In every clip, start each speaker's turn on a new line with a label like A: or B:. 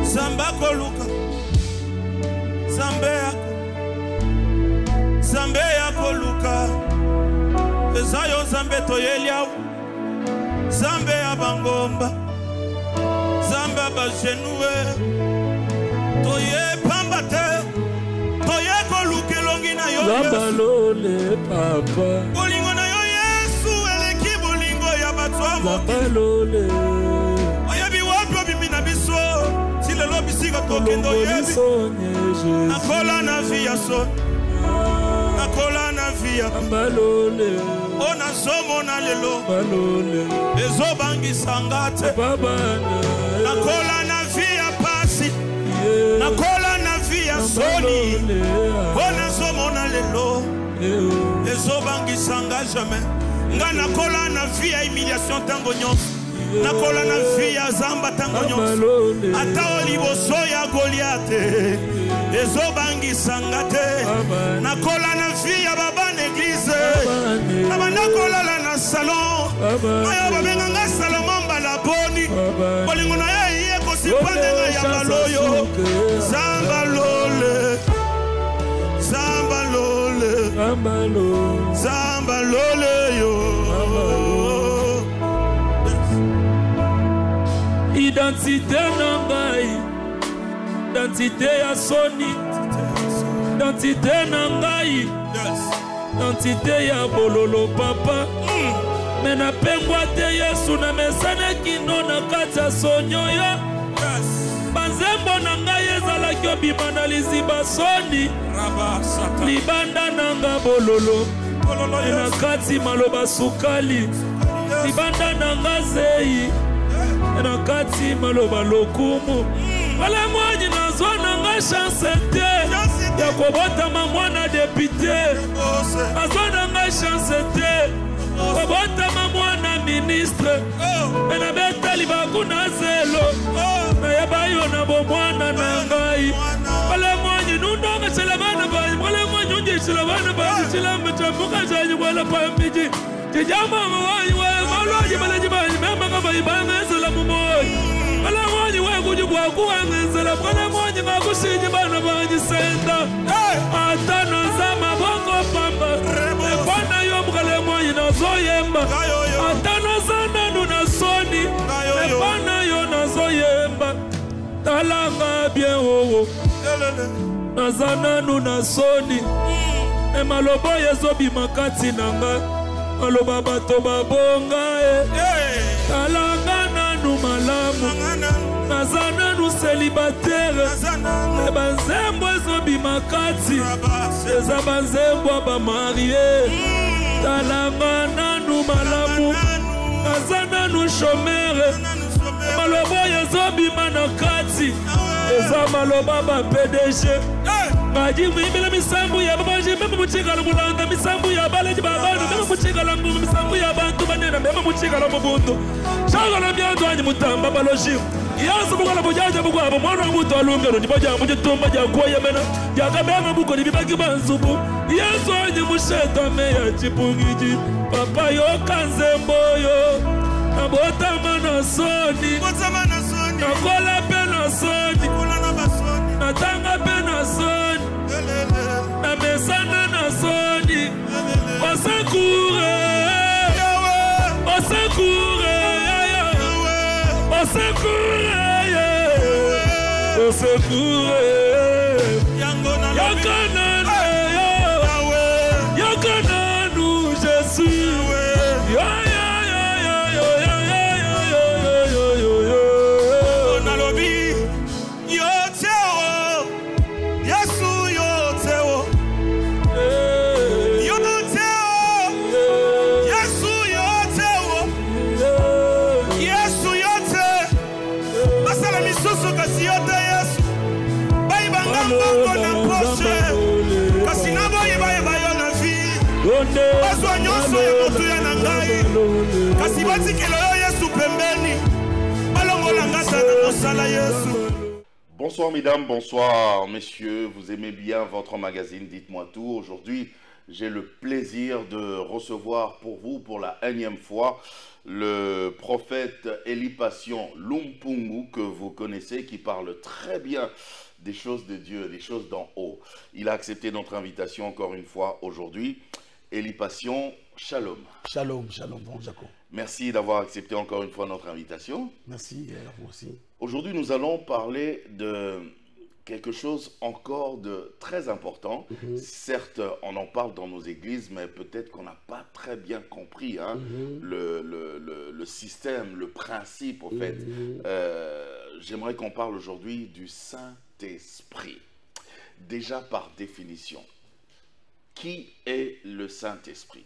A: Zamba koluka Zambe ya koluka Ezayo Zambe toyelia Zambe ya bangomba Zambe bajenue Toye pambate Toye koluke longi na yo
B: Zabalole papa
A: Bolingo na yo Yesu eleki bolingo ya batwa
B: Zabalole
A: Oyebi wapi bimi na biso Si le lobi siga tokendo yebi Nakola na via so Nakola na via
B: Zabalole
A: Ona somo na lelo
B: Zabalole
A: Ezo bangi sangate Nakola na via pasi Nakola na via soni Ona somo na lelo Ezo bangi sanga jamais Nga nakola na via humiliation tango nyonso Nakola na via zamba tango nyonso Ata oliboso ya Goliate Ezo bangi sangate Nakola na via baba n'eglise Aba nakola la na salon Maya babenga nga Salomon balaboni Bolingo na ya iye kosipande nga ya baloyo Zambalole Zambalole Zambalole yo
B: Identité nangai Identité ya Soni Identité nangai Identité ya bololo papa Mena pengwa te Yesu na mesana kino na kati ya sonyo ya Banzembo nangai ezalaki obimana liziba Soni Libanda nanga bololo na kati maloba sukali Libanda nanga zei na kati maloba lokumu Wala mwanyi nazwa nanga chance te Ya kobota mwana député Nazwa nanga chance te Kobota mwana ministre Mena beta libaku na zelo Na yaba yo na bo mwana nangai Wala mwanyi nundonga chalabana bayi Wala mwanyi unji chalabana bayi Chilambe chambuka chanyi wala pambiji Tijama mwanyi Malwaji balaji bayi Memba kaba ibanga esela mumoyi Wala mwanyi kuji kwa kuanga esela Wala mwanyi ngakushiji bana bayi senda Atano zama bongo pamba Ekwana yo mkale mwanyi na zoyemba Atano zana nuna Soni Ekwana yo na zoyemba Talanga bien owo Nazana nuna Soni Emalobo yezobi makati nanga Maloba bato babonga Talanga nanu malamu Nazana nu célibataire Ebanzembo ezobi makati Eza banzembo ba marie Talanga nanu malamu Nazana nu chômeur Malobo yezobi manakati Eza maloba ba PDG Maji mwimila misambu ya babaji Mema muchika la mulanda misambu ya baleji babanu Mema muchika la misambu ya bantu banena Mema muchika la mbundu Shaka la miandu anyi mutamba baloshi Yansu mukala bujaja mukwa Mwana mutu alungero Nipaja mujitumba jakuwa ya mena Jakabema muko nibibaki banzubu Yansu anyi musheta meya chipungiji Papa yo kanzembo yo Nabota mana Soni Nakola pena Soni Natanga pena Soni Na mesana na Soni Osakure Osakure Osakure Osakure Yakananu Yakananu Jésus
C: Bonsoir mesdames, bonsoir messieurs, vous aimez bien votre magazine, dites-moi tout. Aujourd'hui, j'ai le plaisir de recevoir pour vous, pour la 1e fois, le prophète Eli Passion Lumpungu, que vous connaissez, qui parle très bien des choses de Dieu, des choses d'en haut. Il a accepté notre invitation encore une fois aujourd'hui. Eli Passion, shalom.
D: Shalom, shalom, bon Jacob.
C: Merci d'avoir accepté encore une fois notre invitation.
D: Merci, à vous aussi.
C: Aujourd'hui, nous allons parler de quelque chose encore de très important. Certes, on en parle dans nos églises, mais peut-être qu'on n'a pas très bien compris hein, le système, le principe, en fait. J'aimerais qu'on parle aujourd'hui du Saint-Esprit. Déjà par définition, qui est le Saint-Esprit?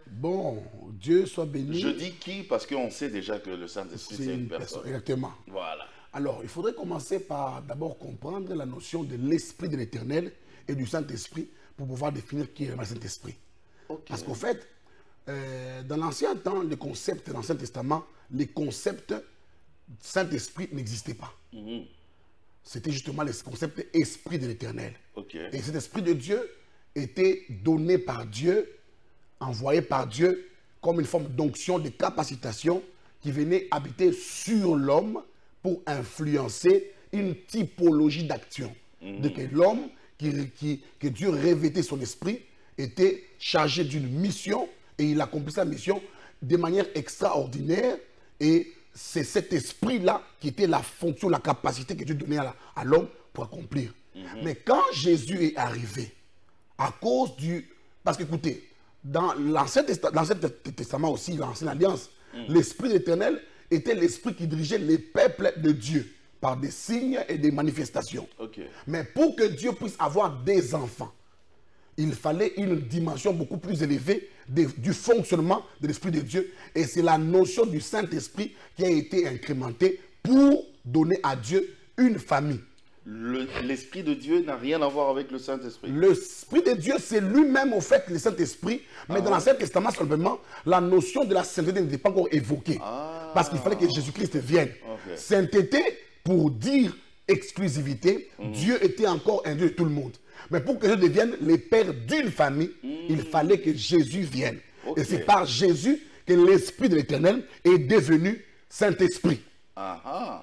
D: Bon, Dieu soit béni.
C: Je dis qui parce qu'on sait déjà que le Saint-Esprit, c'est une personne.
D: Exactement.
C: Voilà.
D: Alors, il faudrait commencer par d'abord comprendre la notion de l'Esprit de l'Éternel et du Saint-Esprit pour pouvoir définir qui est le Saint-Esprit. Okay. Parce qu'en fait, dans l'Ancien temps, les concepts dans l'Ancien Testament, les concepts Saint-Esprit n'existaient pas. C'était justement le concept Esprit de l'Éternel. Okay. Et cet Esprit de Dieu était donné par Dieu, envoyé par Dieu comme une forme d'onction, de capacitation qui venait habiter sur l'homme pour influencer une typologie d'action. Donc l'homme que Dieu revêtait son esprit était chargé d'une mission et il accomplit sa mission de manière extraordinaire et c'est cet esprit-là qui était la fonction, la capacité que Dieu donnait à l'homme pour accomplir. Mais quand Jésus est arrivé, à cause du... Parce qu'écoutez, dans l'Ancien Testament aussi, l'Ancienne Alliance, l'Esprit de l'Éternel était l'Esprit qui dirigeait les peuples de Dieu par des signes et des manifestations. Mais pour que Dieu puisse avoir des enfants, il fallait une dimension beaucoup plus élevée du fonctionnement de l'Esprit de Dieu. Et c'est la notion du Saint-Esprit qui a été incrémentée pour donner à Dieu une famille.
C: L'Esprit de Dieu n'a rien à voir avec le Saint-Esprit.
D: L'Esprit de Dieu, c'est lui-même, au fait, le Saint-Esprit. Mais dans l'Ancien Testament, simplement, la notion de la sainteté n'était pas encore évoquée. Parce qu'il fallait que Jésus-Christ vienne. Sainteté, pour dire exclusivité, Dieu était encore un Dieu de tout le monde. Mais pour que Dieu devienne le père d'une famille, il fallait que Jésus vienne. Et c'est par Jésus que l'Esprit de l'Éternel est devenu Saint-Esprit.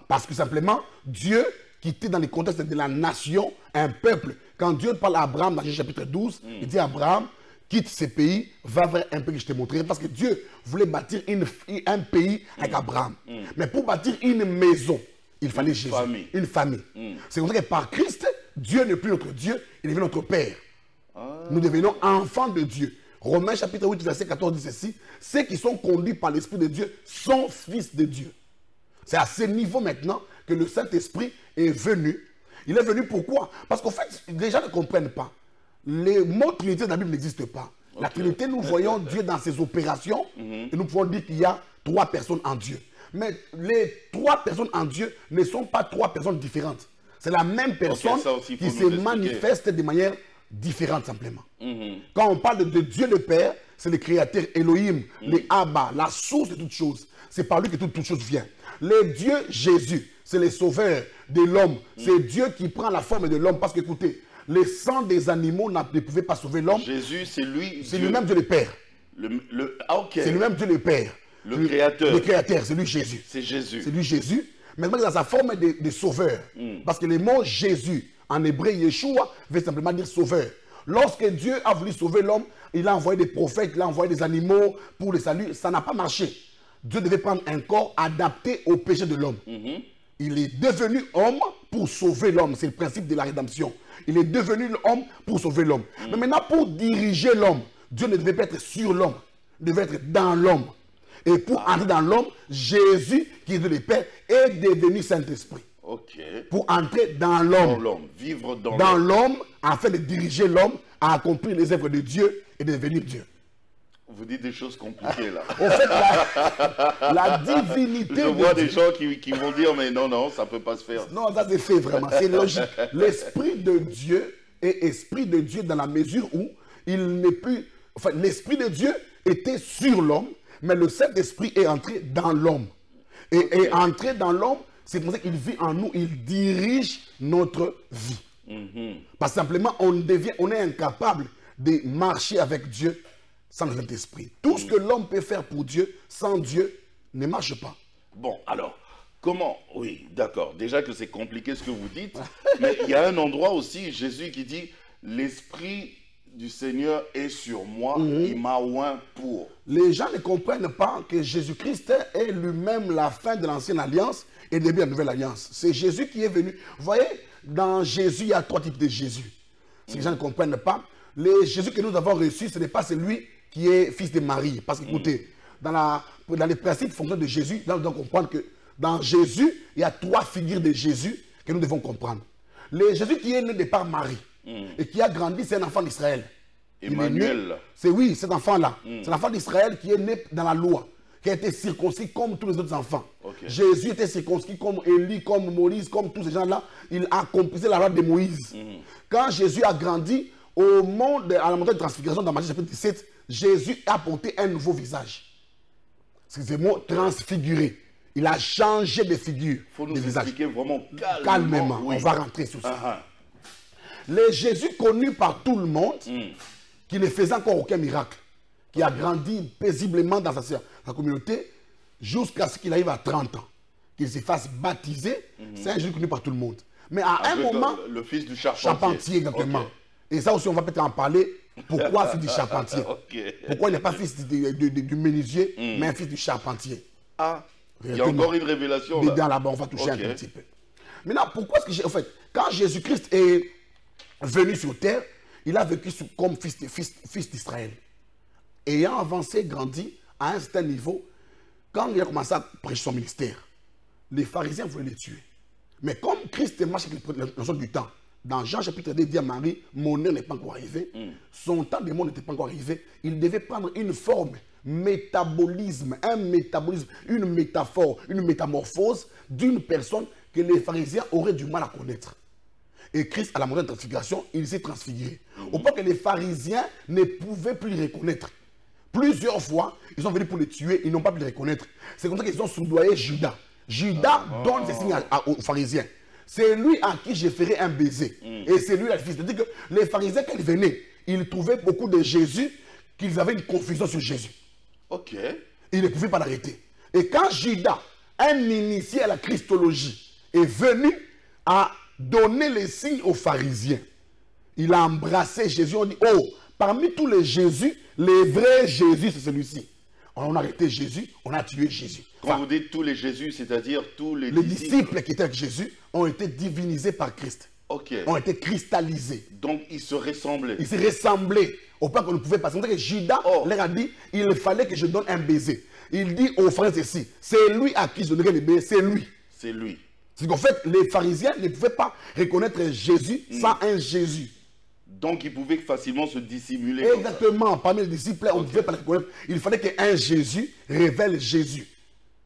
D: Parce que simplement, Dieu... qui était dans le contexte de la nation, un peuple. Quand Dieu parle à Abraham dans Genèse chapitre 12, il dit à Abraham, quitte ce pays, va vers un pays que je te montrerai. Parce que Dieu voulait bâtir un pays avec Abraham. Mais pour bâtir une maison, il fallait Jésus. Une famille. C'est comme ça que par Christ, Dieu n'est plus notre Dieu, il devient notre Père. Nous devenons enfants de Dieu. Romains chapitre 8, verset 14 dit ceci, ceux qui sont conduits par l'Esprit de Dieu sont fils de Dieu. C'est à ce niveau maintenant que le Saint-Esprit est venu. Il est venu pourquoi? Parce qu'en fait, les gens ne comprennent pas. Les mots Trinité dans la Bible n'existent pas. La Trinité, nous voyons Dieu dans ses opérations et nous pouvons dire qu'il y a 3 personnes en Dieu. Mais les 3 personnes en Dieu ne sont pas 3 personnes différentes. C'est la même personne qui se manifeste de manière différente simplement. Quand on parle de Dieu le Père, c'est le Créateur Elohim, le Abba, la source de toutes choses. C'est par lui que toute chose vient. Le Dieu Jésus, c'est le sauveur de l'homme. C'est Dieu qui prend la forme de l'homme. Parce que, écoutez, le sang des animaux ne pouvait pas sauver l'homme.
C: Jésus, c'est lui.
D: C'est lui-même Dieu le Père. C'est lui-même Dieu le Père.
C: Le Créateur.
D: Le Créateur, c'est lui Jésus.
C: C'est Jésus.
D: C'est lui Jésus. Maintenant, dans sa forme de sauveur. Parce que le mot Jésus, en hébreu, Yeshua, veut simplement dire sauveur. Lorsque Dieu a voulu sauver l'homme, il a envoyé des prophètes, il a envoyé des animaux pour le salut. Ça n'a pas marché. Dieu devait prendre un corps adapté au péché de l'homme. Il est devenu homme pour sauver l'homme. C'est le principe de la rédemption. Il est devenu l'homme pour sauver l'homme. Mais maintenant, pour diriger l'homme, Dieu ne devait pas être sur l'homme. Il devait être dans l'homme. Et pour entrer dans l'homme, Jésus, qui est Dieu le Père, est devenu Saint-Esprit. Pour entrer dans l'homme.
C: Vivre
D: dans l'homme, afin de diriger l'homme à accomplir les œuvres de Dieu et de devenir Dieu.
C: Vous dites des choses compliquées là.
D: En fait, la divinité.
C: Je vois des gens qui vont dire mais non, ça ne peut pas se faire.
D: Non, ça c'est fait vraiment, c'est logique. L'Esprit de Dieu est Esprit de Dieu dans la mesure où il n'est plus. Enfin, l'Esprit de Dieu était sur l'homme, mais le Saint-Esprit est entré dans l'homme. Et entré dans l'homme, c'est pour ça qu'il vit en nous, il dirige notre vie. Parce que simplement, on est incapable de marcher avec Dieu sans le Saint-Esprit. Tout ce que l'homme peut faire pour Dieu, sans Dieu, ne marche pas.
C: Bon, alors, comment? Oui, d'accord. Déjà que c'est compliqué ce que vous dites, mais il y a un endroit aussi, Jésus qui dit, l'Esprit du Seigneur est sur moi, il m'a oint pour.
D: Les gens ne comprennent pas que Jésus-Christ est lui-même la fin de l'ancienne alliance et le début de la nouvelle alliance. C'est Jésus qui est venu. Vous voyez, dans Jésus, il y a 3 types de Jésus. Si les gens ne comprennent pas, le Jésus que nous avons reçu, ce n'est pas celui qui est fils de Marie. Parce qu'écoutez, dans les principes fonctionnels de Jésus, là, nous devons comprendre que dans Jésus, il y a 3 figures de Jésus que nous devons comprendre. Le Jésus qui est né de par Marie et qui a grandi, c'est un enfant d'Israël.
C: Emmanuel.
D: C'est oui, cet enfant-là. C'est l'enfant d'Israël qui est né dans la loi, qui a été circoncis comme tous les autres enfants.
C: Okay.
D: Jésus était circoncis comme Élie, comme Moïse, comme tous ces gens-là. Il accomplissait la loi de Moïse. Quand Jésus a grandi, au monde, à la montagne de transfiguration, dans Matthieu chapitre 17, Jésus a porté un nouveau visage. Excusez-moi, transfiguré. Il a changé de figure.
C: Il faut nous expliquer vraiment
D: calmement.
C: Oui.
D: On va rentrer sur ça. Le Jésus connu par tout le monde, qui ne faisait encore aucun miracle, qui a grandi paisiblement dans sa communauté, jusqu'à ce qu'il arrive à 30 ans, qu'il se fasse baptiser, c'est un Jésus connu par tout le monde. Mais à un moment,
C: le fils du charpentier.
D: Charpentier, exactement. Okay. Et ça aussi, on va peut-être en parler. Pourquoi fils du charpentier? Pourquoi il n'est pas fils du menuisier, mais un fils du charpentier?
C: Ah, il y a encore une révélation là.
D: Là-bas, on va toucher un petit peu. Maintenant, pourquoi est-ce que en fait, quand Jésus-Christ est venu sur terre, il a vécu comme fils d'Israël. Ayant avancé, grandi à un certain niveau, quand il a commencé à prêcher son ministère, les pharisiens voulaient le tuer. Mais comme Christ marche avec l'ensemble du temps, dans Jean chapitre 2, il dit à Marie, mon heure n'est pas encore arrivé, son temps de mort n'était pas encore arrivé, il devait prendre une forme, métabolisme, une métaphore, une métamorphose d'une personne que les pharisiens auraient du mal à connaître. Et Christ, à la montagne de transfiguration, il s'est transfiguré. Au point que les pharisiens ne pouvaient plus le reconnaître. Plusieurs fois, ils sont venus pour le tuer, ils n'ont pas pu le reconnaître. C'est comme ça qu'ils ont soudoyé Judas. Judas donne ses signes aux pharisiens. C'est lui à qui j'ai ferai un baiser. Et c'est lui le fils. C'est-à-dire que les pharisiens, quand ils venaient, ils trouvaient beaucoup de Jésus, qu'ils avaient une confusion sur Jésus.
C: Ok.
D: Ils ne pouvaient pas l'arrêter. Et quand Judas, un initié à la Christologie, est venu à donner les signes aux pharisiens, il a embrassé Jésus. On dit, oh, parmi tous les Jésus, le vrai Jésus, c'est celui-ci. On a arrêté Jésus, on a tué Jésus.
C: Quand vous dites tous les Jésus, c'est-à-dire tous les
D: disciples qui étaient avec Jésus ont été divinisés par Christ. Ont été cristallisés.
C: Donc ils se ressemblaient.
D: Ils se ressemblaient au point qu'on ne pouvait pas. C'est pour ça que Judas leur a dit, il fallait que je donne un baiser. Il dit aux frères ceci, c'est lui à qui je donnerai le baiser, c'est lui.
C: C'est lui.
D: C'est qu'en fait, les pharisiens ne pouvaient pas reconnaître Jésus sans un Jésus.
C: Donc, ils pouvaient facilement se dissimuler.
D: Exactement. Parmi les disciples, on ne pouvait pas le reconnaître. Il fallait qu'un Jésus révèle Jésus.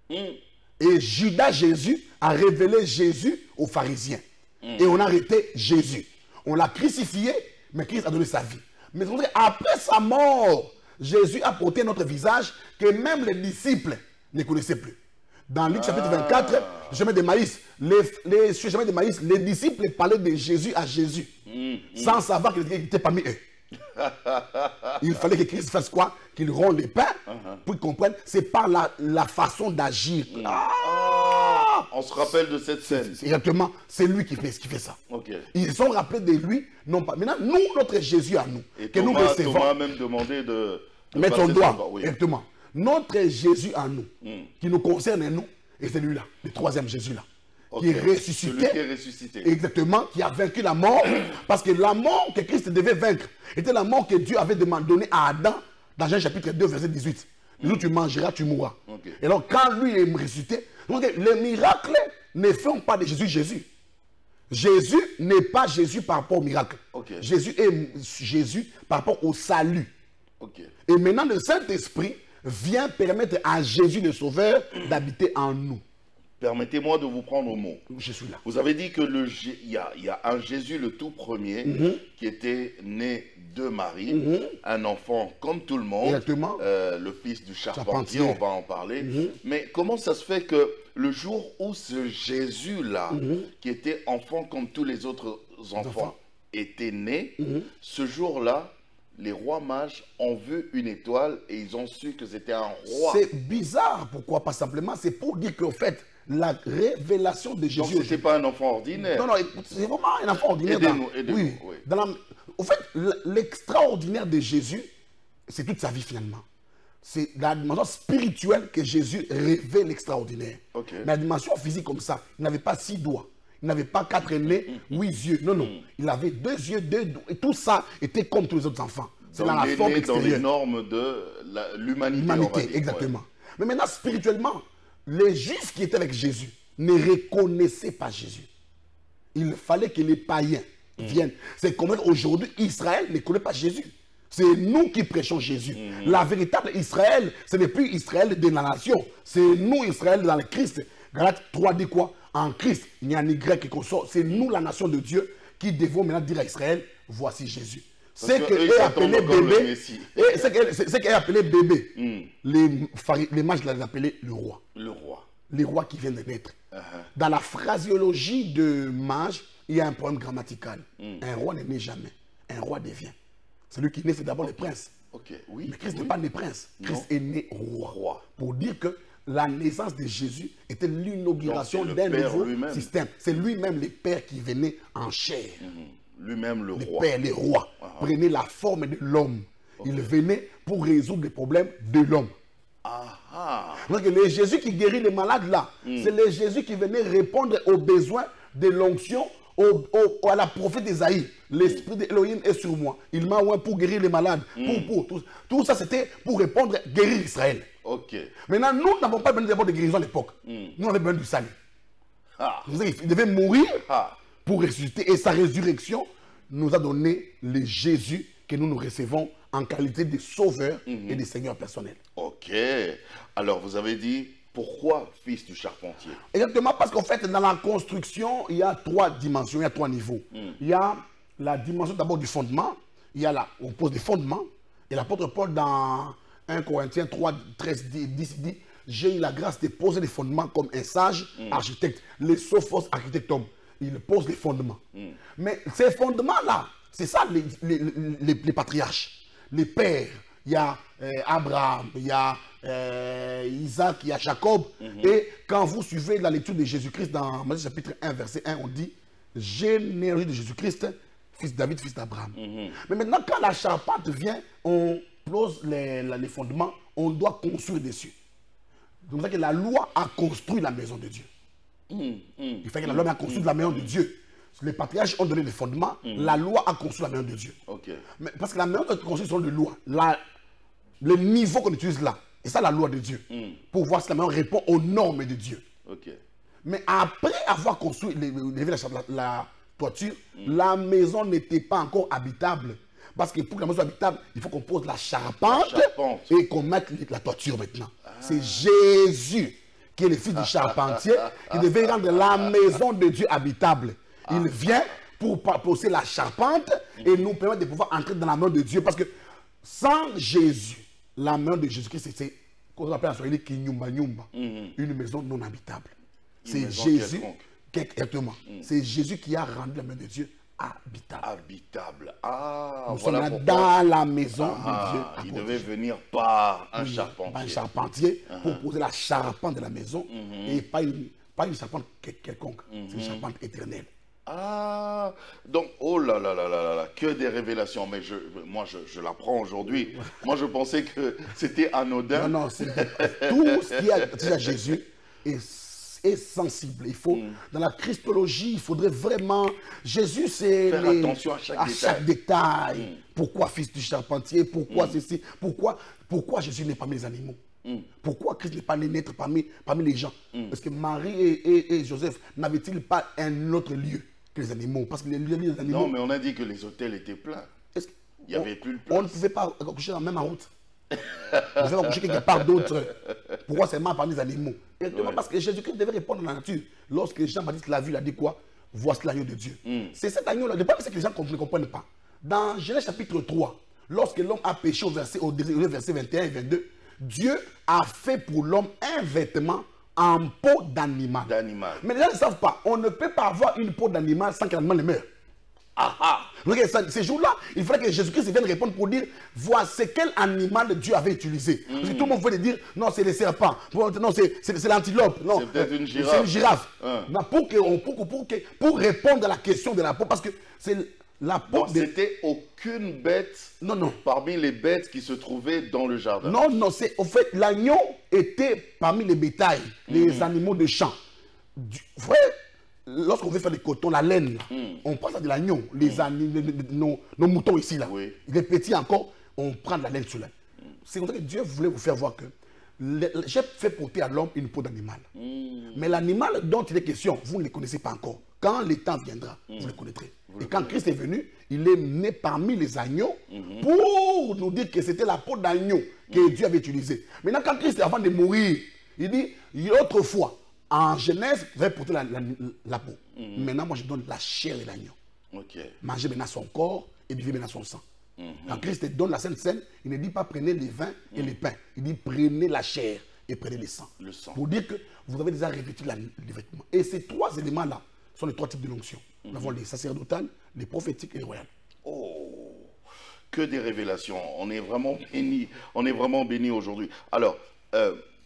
D: Et Judas Jésus a révélé Jésus aux pharisiens. Et on a arrêté Jésus. On l'a crucifié, mais Christ a donné sa vie. Mais après sa mort, Jésus a porté notre visage que même les disciples ne connaissaient plus. Dans Luc chapitre 24, le chemin de Maïs, sur le chemin de Maïs, les disciples parlaient de Jésus à Jésus, sans savoir qu'il était parmi eux. Il fallait que Christ fasse quoi? Qu'il rompt les pains pour qu'ils comprennent. C'est par la façon d'agir.
C: On se rappelle de cette scène.
D: Exactement, c'est lui qui fait ça. Ils se sont rappelés de lui, non pas. Maintenant, nous, notre Jésus à nous,
C: et
D: que nous recevons.
C: Thomas a même demandé de
D: mettre son doigt. Exactement. Notre Jésus à nous, qui nous concerne nous, et c'est lui-là, le troisième Jésus-là, qui est ressuscité.
C: Celui qui est ressuscité.
D: Exactement, qui a vaincu la mort, parce que la mort que Christ devait vaincre était la mort que Dieu avait donnée à Adam, dans Jean chapitre 2, verset 18. Nous, tu mangeras, tu mourras. Et donc, quand lui est ressuscité, donc, les miracles ne font pas de Jésus Jésus. Jésus n'est pas Jésus par rapport au miracle. Jésus est Jésus par rapport au salut. Et maintenant, le Saint-Esprit vient permettre à Jésus le Sauveur d'habiter en nous.
C: Permettez-moi de vous prendre au mot.
D: Je suis là.
C: Vous avez dit que il y a un Jésus le tout premier qui était né de Marie, un enfant comme tout le monde, le fils du charpentier, on va en parler. Mais comment ça se fait que le jour où ce Jésus-là, qui était enfant comme tous les autres enfants, était né, ce jour-là, les rois mages ont vu une étoile et ils ont su que c'était un roi.
D: C'est bizarre. Pourquoi? Pas simplement. C'est pour dire qu'en fait, la révélation de Jésus...
C: Donc, ce n'était pas un enfant ordinaire.
D: Non, non, c'est vraiment un enfant ordinaire.
C: Aidez-nous,
D: oui. Au fait, l'extraordinaire de Jésus, c'est toute sa vie finalement. C'est la dimension spirituelle que Jésus révèle l'extraordinaire.
C: Okay.
D: Mais la dimension physique comme ça, il n'avait pas 6 doigts. Il n'avait pas 4 nez, 8 yeux. Non, non. Il avait 2 yeux, 2 doigts. Et tout ça était comme tous les autres enfants. C'est dans la forme extérieure.
C: Dans les normes de l'humanité.
D: L'humanité, exactement. Ouais. Mais maintenant, spirituellement, les Juifs qui étaient avec Jésus ne reconnaissaient pas Jésus. Il fallait que les païens viennent. C'est comme aujourd'hui, Israël ne connaît pas Jésus. C'est nous qui prêchons Jésus. La véritable Israël, ce n'est plus Israël de la nation. C'est nous, Israël, dans le Christ. Galates 3 dit quoi? En Christ, il n'y a ni grec qui sort. C'est nous, la nation de Dieu, qui devons maintenant dire à Israël, voici Jésus. C'est qu'est appelé bébé. C'est qu'est appelé bébé. Les mages l'avaient appelé le roi.
C: Le roi.
D: Les rois qui viennent de naître. Dans la phraséologie de mage, il y a un problème grammatical. Un roi ne naît jamais. Un roi devient. Celui qui naît, c'est d'abord le prince.
C: Oui.
D: Mais Christ n'est pas né prince. Christ est né roi. Pour dire que la naissance de Jésus était l'inauguration d'un nouveau système. C'est lui-même le Père qui venait en chair.
C: Lui-même le roi.
D: Le Père, le roi, prenait la forme de l'homme. Il venait pour résoudre les problèmes de l'homme. Donc le Jésus qui guérit les malades là, c'est le Jésus qui venait répondre aux besoins de l'onction à la prophète Isaïe. L'esprit d'Élohim est sur moi. Il m'a oint pour guérir les malades. Tout ça, c'était pour répondre, guérir Israël. Maintenant, nous n'avons pas besoin d'abord de guérison à l'époque. Nous, on avait besoin du salut. Il devait mourir pour ressusciter. Et sa résurrection nous a donné le Jésus que nous recevons en qualité de sauveur et de seigneur personnel.
C: Alors, vous avez dit... Pourquoi fils du charpentier?
D: Exactement, parce qu'en fait, dans la construction, il y a 3 dimensions, il y a 3 niveaux. Il y a la dimension d'abord du fondement, il y a on pose des fondements, et l'apôtre Paul dans 1 Corinthiens 3, 13, 10 dit, j'ai eu la grâce de poser les fondements comme un sage architecte, les sophos architectum. Il pose les fondements. Mais ces fondements-là, c'est ça les patriarches, les pères. Il y a Abraham, il y a Isaac, il y a Jacob. Et quand vous suivez la lecture de Jésus-Christ dans Matthieu chapitre 1, verset 1, on dit généalogie de Jésus-Christ, fils de David, fils d'Abraham. Mais maintenant, quand la charpente vient, on pose les fondements, on doit construire dessus. Donc, c'est que la loi a construit la maison de Dieu. Il fait que la loi a construit la maison de Dieu. Les patriarches ont donné les fondements, la loi a construit la maison de Dieu. Mais parce que la maison de construction de loi, le niveau qu'on utilise là, et ça la loi de Dieu, pour voir si la maison répond aux normes de Dieu. Mais après avoir construit, la toiture, la maison n'était pas encore habitable. Parce que pour que la maison soit habitable, il faut qu'on pose la charpente et qu'on mette la toiture maintenant. C'est Jésus qui est le fils du charpentier qui devait rendre la maison de Dieu habitable. Il vient pour poser la charpente et nous permettre de pouvoir entrer dans la main de Dieu. Parce que sans Jésus, la main de Jésus-Christ, c'est ce qu'on appelle en swahili kinyumba nyumba, une maison non habitable. C'est Jésus, exactement. C'est Jésus qui a rendu la main de Dieu habitable. Nous sommes dans la maison de Dieu.
C: Il devait venir par un charpentier.
D: Un charpentier pour poser la charpente de la maison et pas une charpente quelconque. C'est une charpente éternelle.
C: Donc, oh là là là là là, que des révélations. Mais moi, je l'apprends aujourd'hui. Moi, je pensais que c'était anodin.
D: Non, tout ce qui a Jésus est sensible. Il faut, dans la christologie, il faudrait vraiment... Jésus, c'est...
C: Faire attention à chaque détail.
D: Pourquoi fils du charpentier? Pourquoi ceci? Pourquoi Jésus n'est pas parmi les animaux? Pourquoi Christ n'est pas né naître parmi les gens? Parce que Marie et Joseph n'avaient-ils pas un autre lieu que les animaux? Parce que les lieux des animaux...
C: Non, mais on a dit que les hôtels étaient pleins. Il n'y avait plus de place.
D: On ne pouvait pas accoucher dans la même route. On devait accoucher quelque part d'autre. Pourquoi seulement parmi les animaux? Parce que Jésus-Christ devait répondre à la nature. Lorsque Jean-Baptiste l'a vu, il a dit quoi? Voici l'agneau de Dieu. C'est cet agneau-là. Le problème, c'est que les gens ne comprennent pas. Dans Genèse chapitre 3, lorsque l'homme a péché au verset 21 et 22, Dieu a fait pour l'homme un vêtement en peau d'animal. Mais les gens ne savent pas. On ne peut pas avoir une peau d'animal sans que l'animal ne meure. Ces jours-là, il fallait que Jésus-Christ vienne répondre pour dire, voici quel animal Dieu avait utilisé. Parce que tout le monde voulait dire, non, c'est les serpents, non, c'est l'antilope, non,
C: c'est peut-être une girafe.
D: C'est une girafe. Non, pour répondre à la question de la peau, parce que c'est la peau.
C: C'était aucune bête parmi les bêtes qui se trouvaient dans le jardin.
D: Non, non, c'est au fait, l'agneau était parmi les bétails, les animaux de champ. Vrai, lorsqu'on veut faire du coton, la laine, on prend ça de l'agneau, nos moutons ici, là.
C: Oui.
D: Il est petit encore, on prend de la laine sur là. C'est comme ça que Dieu voulait vous faire voir que j'ai fait porter à l'homme une peau d'animal. Mais l'animal dont il est question, vous ne le connaissez pas encore. Quand le temps viendra, vous le connaîtrez. Et quand Christ est venu, il est né parmi les agneaux pour nous dire que c'était la peau d'agneau que Dieu avait utilisée. Maintenant, quand Christ, avant de mourir, il dit, autrefois, en Genèse, vous avez porté la peau. Maintenant, moi, je donne la chair de l'agneau. Mangez maintenant son corps et buvez maintenant son sang. Quand Christ donne la Sainte Seine, il ne dit pas prenez les vins et les pains. Il dit prenez la chair et prenez le sang. Pour dire que vous avez déjà revêtu les vêtements. Et ces trois éléments-là sont les trois types de l'onction. Nous avons les sacerdotales, les prophétiques et les royales.
C: Oh, que des révélations. On est vraiment bénis. On est vraiment bénis aujourd'hui. Alors,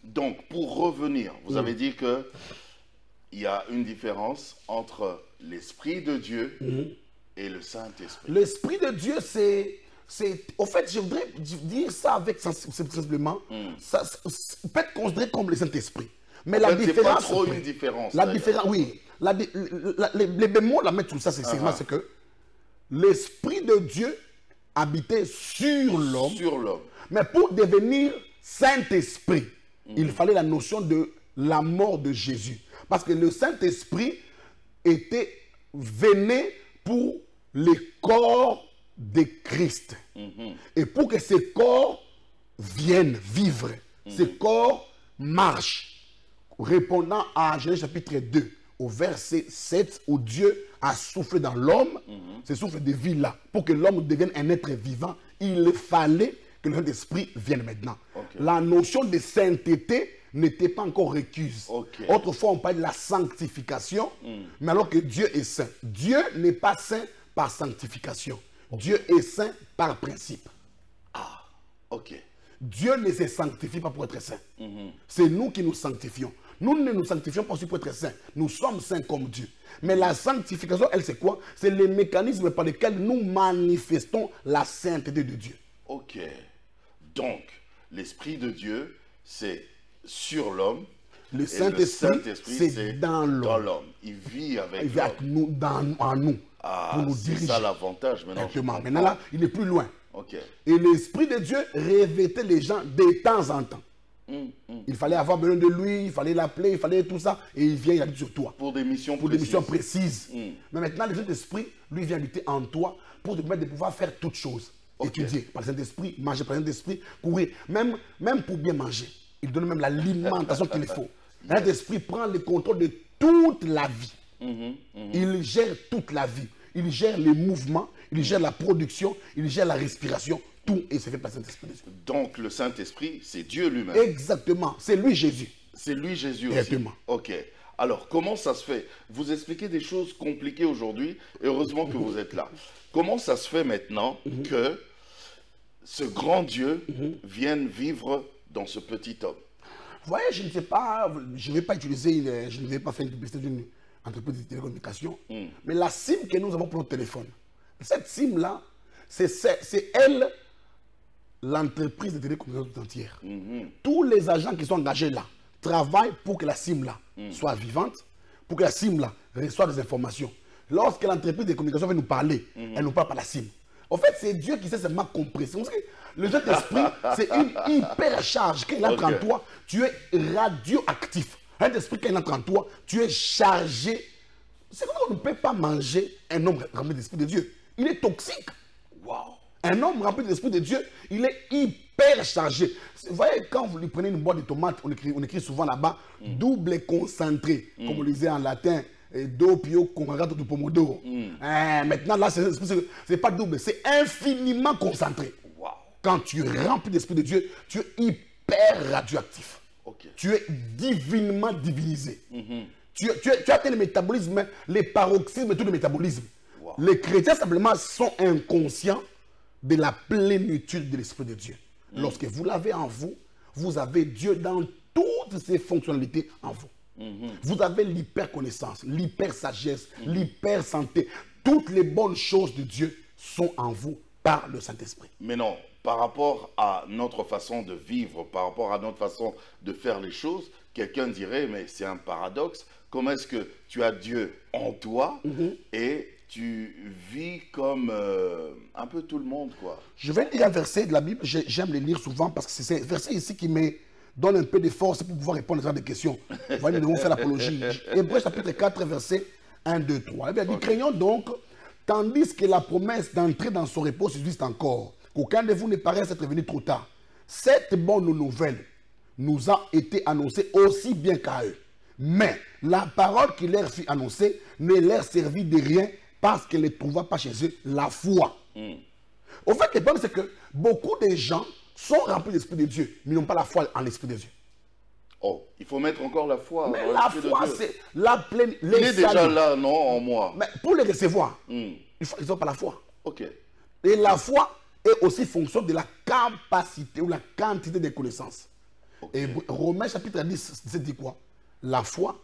C: donc, pour revenir, vous avez dit que il y a une différence entre l'Esprit de Dieu et le Saint-Esprit.
D: L'Esprit de Dieu, c'est... Au fait, je voudrais dire ça avec simplement. Ça peut être considéré comme le Saint-Esprit. Mais la différence...
C: C'est pas trop une différence.
D: La différence, oui. Les bémols à mettre sur ça, c'est c'est que l'Esprit de Dieu habitait sur l'homme. Mais pour devenir Saint-Esprit, il fallait la notion de la mort de Jésus. Parce que le Saint-Esprit venait pour les corps de Christ. Et pour que ces corps viennent vivre, ces corps marchent, répondant à Genèse chapitre 2, au verset 7, où Dieu a soufflé dans l'homme, ce souffle de vie-là, pour que l'homme devienne un être vivant, il fallait que le Saint-Esprit vienne maintenant. La notion de sainteté n'était pas encore requise. Autrefois, on parlait de la sanctification, mais alors que Dieu est saint. Dieu n'est pas saint par sanctification. Dieu est saint par principe. Dieu ne se sanctifie pas pour être saint. C'est nous qui nous sanctifions. Nous ne nous sanctifions pas aussi pour être saints. Nous sommes saints comme Dieu. Mais la sanctification, elle, c'est quoi? C'est le mécanisme par lequel nous manifestons la sainteté de Dieu.
C: Donc, l'Esprit de Dieu, c'est sur l'homme.
D: Le Saint-Esprit, c'est dans l'homme.
C: Il vit avec
D: nous, en nous, pour nous diriger.
C: C'est ça l'avantage maintenant.
D: Maintenant, là, il est plus loin. Et l'Esprit de Dieu revêtait les gens de temps en temps. Il fallait avoir besoin de lui, il fallait l'appeler, il fallait tout ça, et il vient, il habite sur toi.
C: Pour des missions
D: précises. Mais maintenant, le Saint-Esprit, lui, vient habiter en toi pour te permettre de pouvoir faire toutes choses. Étudier par le Saint-Esprit, manger par le Saint-Esprit, courir, même pour bien manger. Il donne même l'alimentation qu'il faut. Le Saint-Esprit prend le contrôle de toute la vie. Il gère toute la vie. Il gère les mouvements, il gère la production, il gère la respiration. Tout est fait par le Saint-Esprit.
C: Donc le Saint-Esprit, c'est Dieu lui-même.
D: Exactement, c'est lui Jésus.
C: C'est lui Jésus aussi.
D: Exactement.
C: Alors comment ça se fait? Vous expliquez des choses compliquées aujourd'hui, et heureusement que vous êtes là. Comment ça se fait maintenant que ce grand Dieu vienne vivre dans ce petit homme?
D: Vous voyez, je ne sais pas, je ne vais pas utiliser, je ne vais pas faire une publicité d'une entreprise de télécommunication, mais la SIM que nous avons pour notre téléphone, cette SIM-là, c'est elle, l'entreprise de télécommunication tout entière. Tous les agents qui sont engagés là travaillent pour que la SIM-là soit vivante, pour que la SIM-là reçoive des informations. Lorsque l'entreprise de communication vient nous parler, elle nous parle par la SIM. En fait, c'est Dieu qui sait seulement compresser. Le Saint-Esprit, c'est une hyper charge. Quand il entre en toi, tu es radioactif. Un esprit, quand il entre en toi, tu es chargé. C'est comme on ne peut pas manger un homme rempli d'esprit de Dieu. Il est toxique. Un homme rempli de l'Esprit de Dieu, il est hyper chargé. Vous voyez, quand vous lui prenez une boîte de tomates, on écrit souvent là-bas, double concentré, comme on le disait en latin, doppio concentrato du pomodoro. Maintenant, là, c'est pas double, c'est infiniment concentré. Quand tu es rempli de l'Esprit de Dieu, tu es hyper radioactif. Tu es divinement divinisé. Tu as le métabolisme, les paroxysmes de tout le métabolisme. Les chrétiens simplement sont inconscients de la plénitude de l'Esprit de Dieu. Lorsque vous l'avez en vous, vous avez Dieu dans toutes ses fonctionnalités en vous. Vous avez l'hyper-connaissance, l'hyper-sagesse, l'hyper-santé. Toutes les bonnes choses de Dieu sont en vous par le Saint-Esprit.
C: Mais non, par rapport à notre façon de vivre, par rapport à notre façon de faire les choses, quelqu'un dirait, mais c'est un paradoxe. Comment est-ce que tu as Dieu en toi et tu vis comme un peu tout le monde, quoi? Je
D: vais lire un verset de la Bible, j'aime les lire souvent parce que c'est ce verset ici qui me donne un peu de force pour pouvoir répondre à ce genre de questions. Vous voyez, nous devons faire l'apologie. Hébreux chapitre 4, verset 1, 2, 3. Eh bien, dit, craignons donc, tandis que la promesse d'entrer dans son repos subsiste encore, qu'aucun de vous ne paraisse être venu trop tard. Cette bonne nouvelle nous a été annoncée aussi bien qu'à eux. Mais la parole qui leur fut annoncée ne leur servit de rien parce qu'elle ne trouva pas chez eux la foi. Au fait, le problème, c'est que beaucoup de gens sont remplis de l'Esprit de Dieu, mais n'ont pas la foi en l'Esprit de Dieu.
C: Oh, il faut mettre encore la foi.
D: Mais la foi, c'est la pleine.
C: Il est déjà là, non, en moi.
D: Mais pour les recevoir, il faut qu'ils n'ont pas la foi.
C: Ok.
D: Et la foi est aussi fonction de la capacité ou la quantité des connaissances. Okay. Et Romains chapitre 10, c'est dit quoi? La foi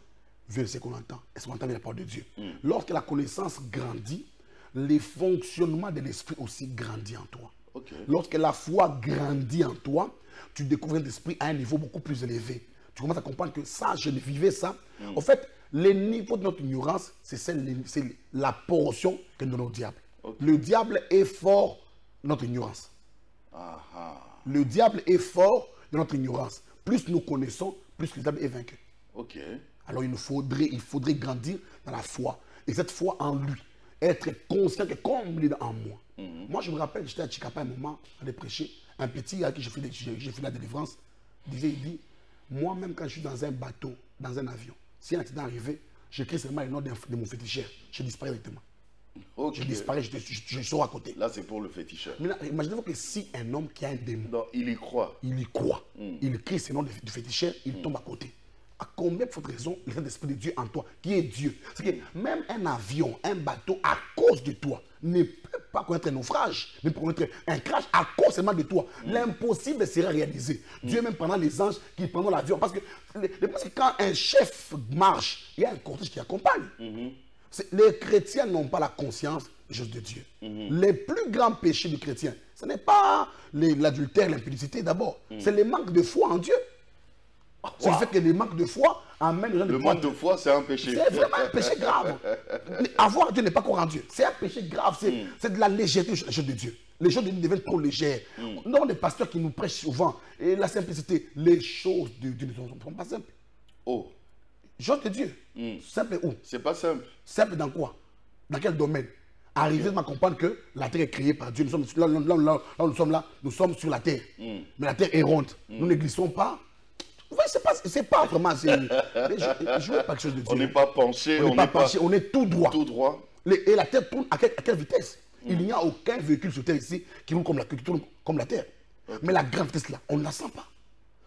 D: veut ce qu'on entend. Et ce qu'on entend de la parole de Dieu. Lorsque la connaissance grandit, le fonctionnement de l'esprit aussi grandit en toi. Okay. Lorsque la foi grandit en toi, tu découvres un esprit à un niveau beaucoup plus élevé. Tu commences à comprendre que ça, je vivais ça. En fait, le niveau de notre ignorance, c'est la portion que nous donnons au diable. Okay. Le diable est fort de notre ignorance. Le diable est fort de notre ignorance. Plus nous connaissons, plus le diable est vaincu.
C: Okay. Alors
D: il faudrait grandir dans la foi. Et cette foi en lui. Être conscient que comme il est en moi. Moi, je me rappelle, j'étais à Chikapa un moment, à aller prêcher. Un petit à qui j'ai fait la délivrance, il dit, moi-même quand je suis dans un bateau, dans un avion, si un accident arrivait, j'écris seulement le nom de mon féticheur. Je disparais directement. Okay. Je disparais, je sors à côté.
C: Là, c'est pour le féticheur.
D: Imaginez-vous que si un homme qui a un démon,
C: non, il y croit.
D: Il y croit. Il écrit ce nom du féticheur, il tombe à côté. À combien de votre raison, le Saint-Esprit de Dieu en toi, qui est Dieu? C'est que même un avion, un bateau, à cause de toi, ne peut pas connaître un naufrage, mais pour connaître un crash à cause seulement de toi. L'impossible sera réalisé. Dieu même pendant les anges qui prennent l'avion. Parce que quand un chef marche, il y a un cortège qui accompagne. Les chrétiens n'ont pas la conscience des choses de Dieu. Les plus grands péchés du chrétien, ce n'est pas l'adultère, l'impudicité d'abord. C'est le manque de foi en Dieu. C'est le fait que le manque de foi amène les gens de
C: croire. Le manque de foi, c'est un péché.
D: C'est vraiment un péché grave. Avoir Dieu n'est pas croire en Dieu. C'est un péché grave. C'est de la légèreté des choses de Dieu. Les choses de Dieu deviennent trop légères. Nous avons des pasteurs qui nous prêchent souvent. Et la simplicité, les choses de Dieu ne sont pas simples.
C: Oh.
D: Les choses de Dieu. Simple où?
C: C'est pas simple.
D: Simple dans quoi? Dans quel domaine? Arriver à comprendre que la terre est créée par Dieu. Nous sommes nous sommes sur la terre. Mais la terre est ronde. Nous ne glissons pas. C'est pas vraiment. Je ne veux pas quelque chose de Dieu.
C: On n'est pas penché.
D: On est tout droit.
C: Tout droit.
D: Et la terre tourne à quelle vitesse? Il n'y a aucun véhicule sur terre ici qui roule comme la terre. Okay. Mais la grande vitesse là, on ne la sent pas.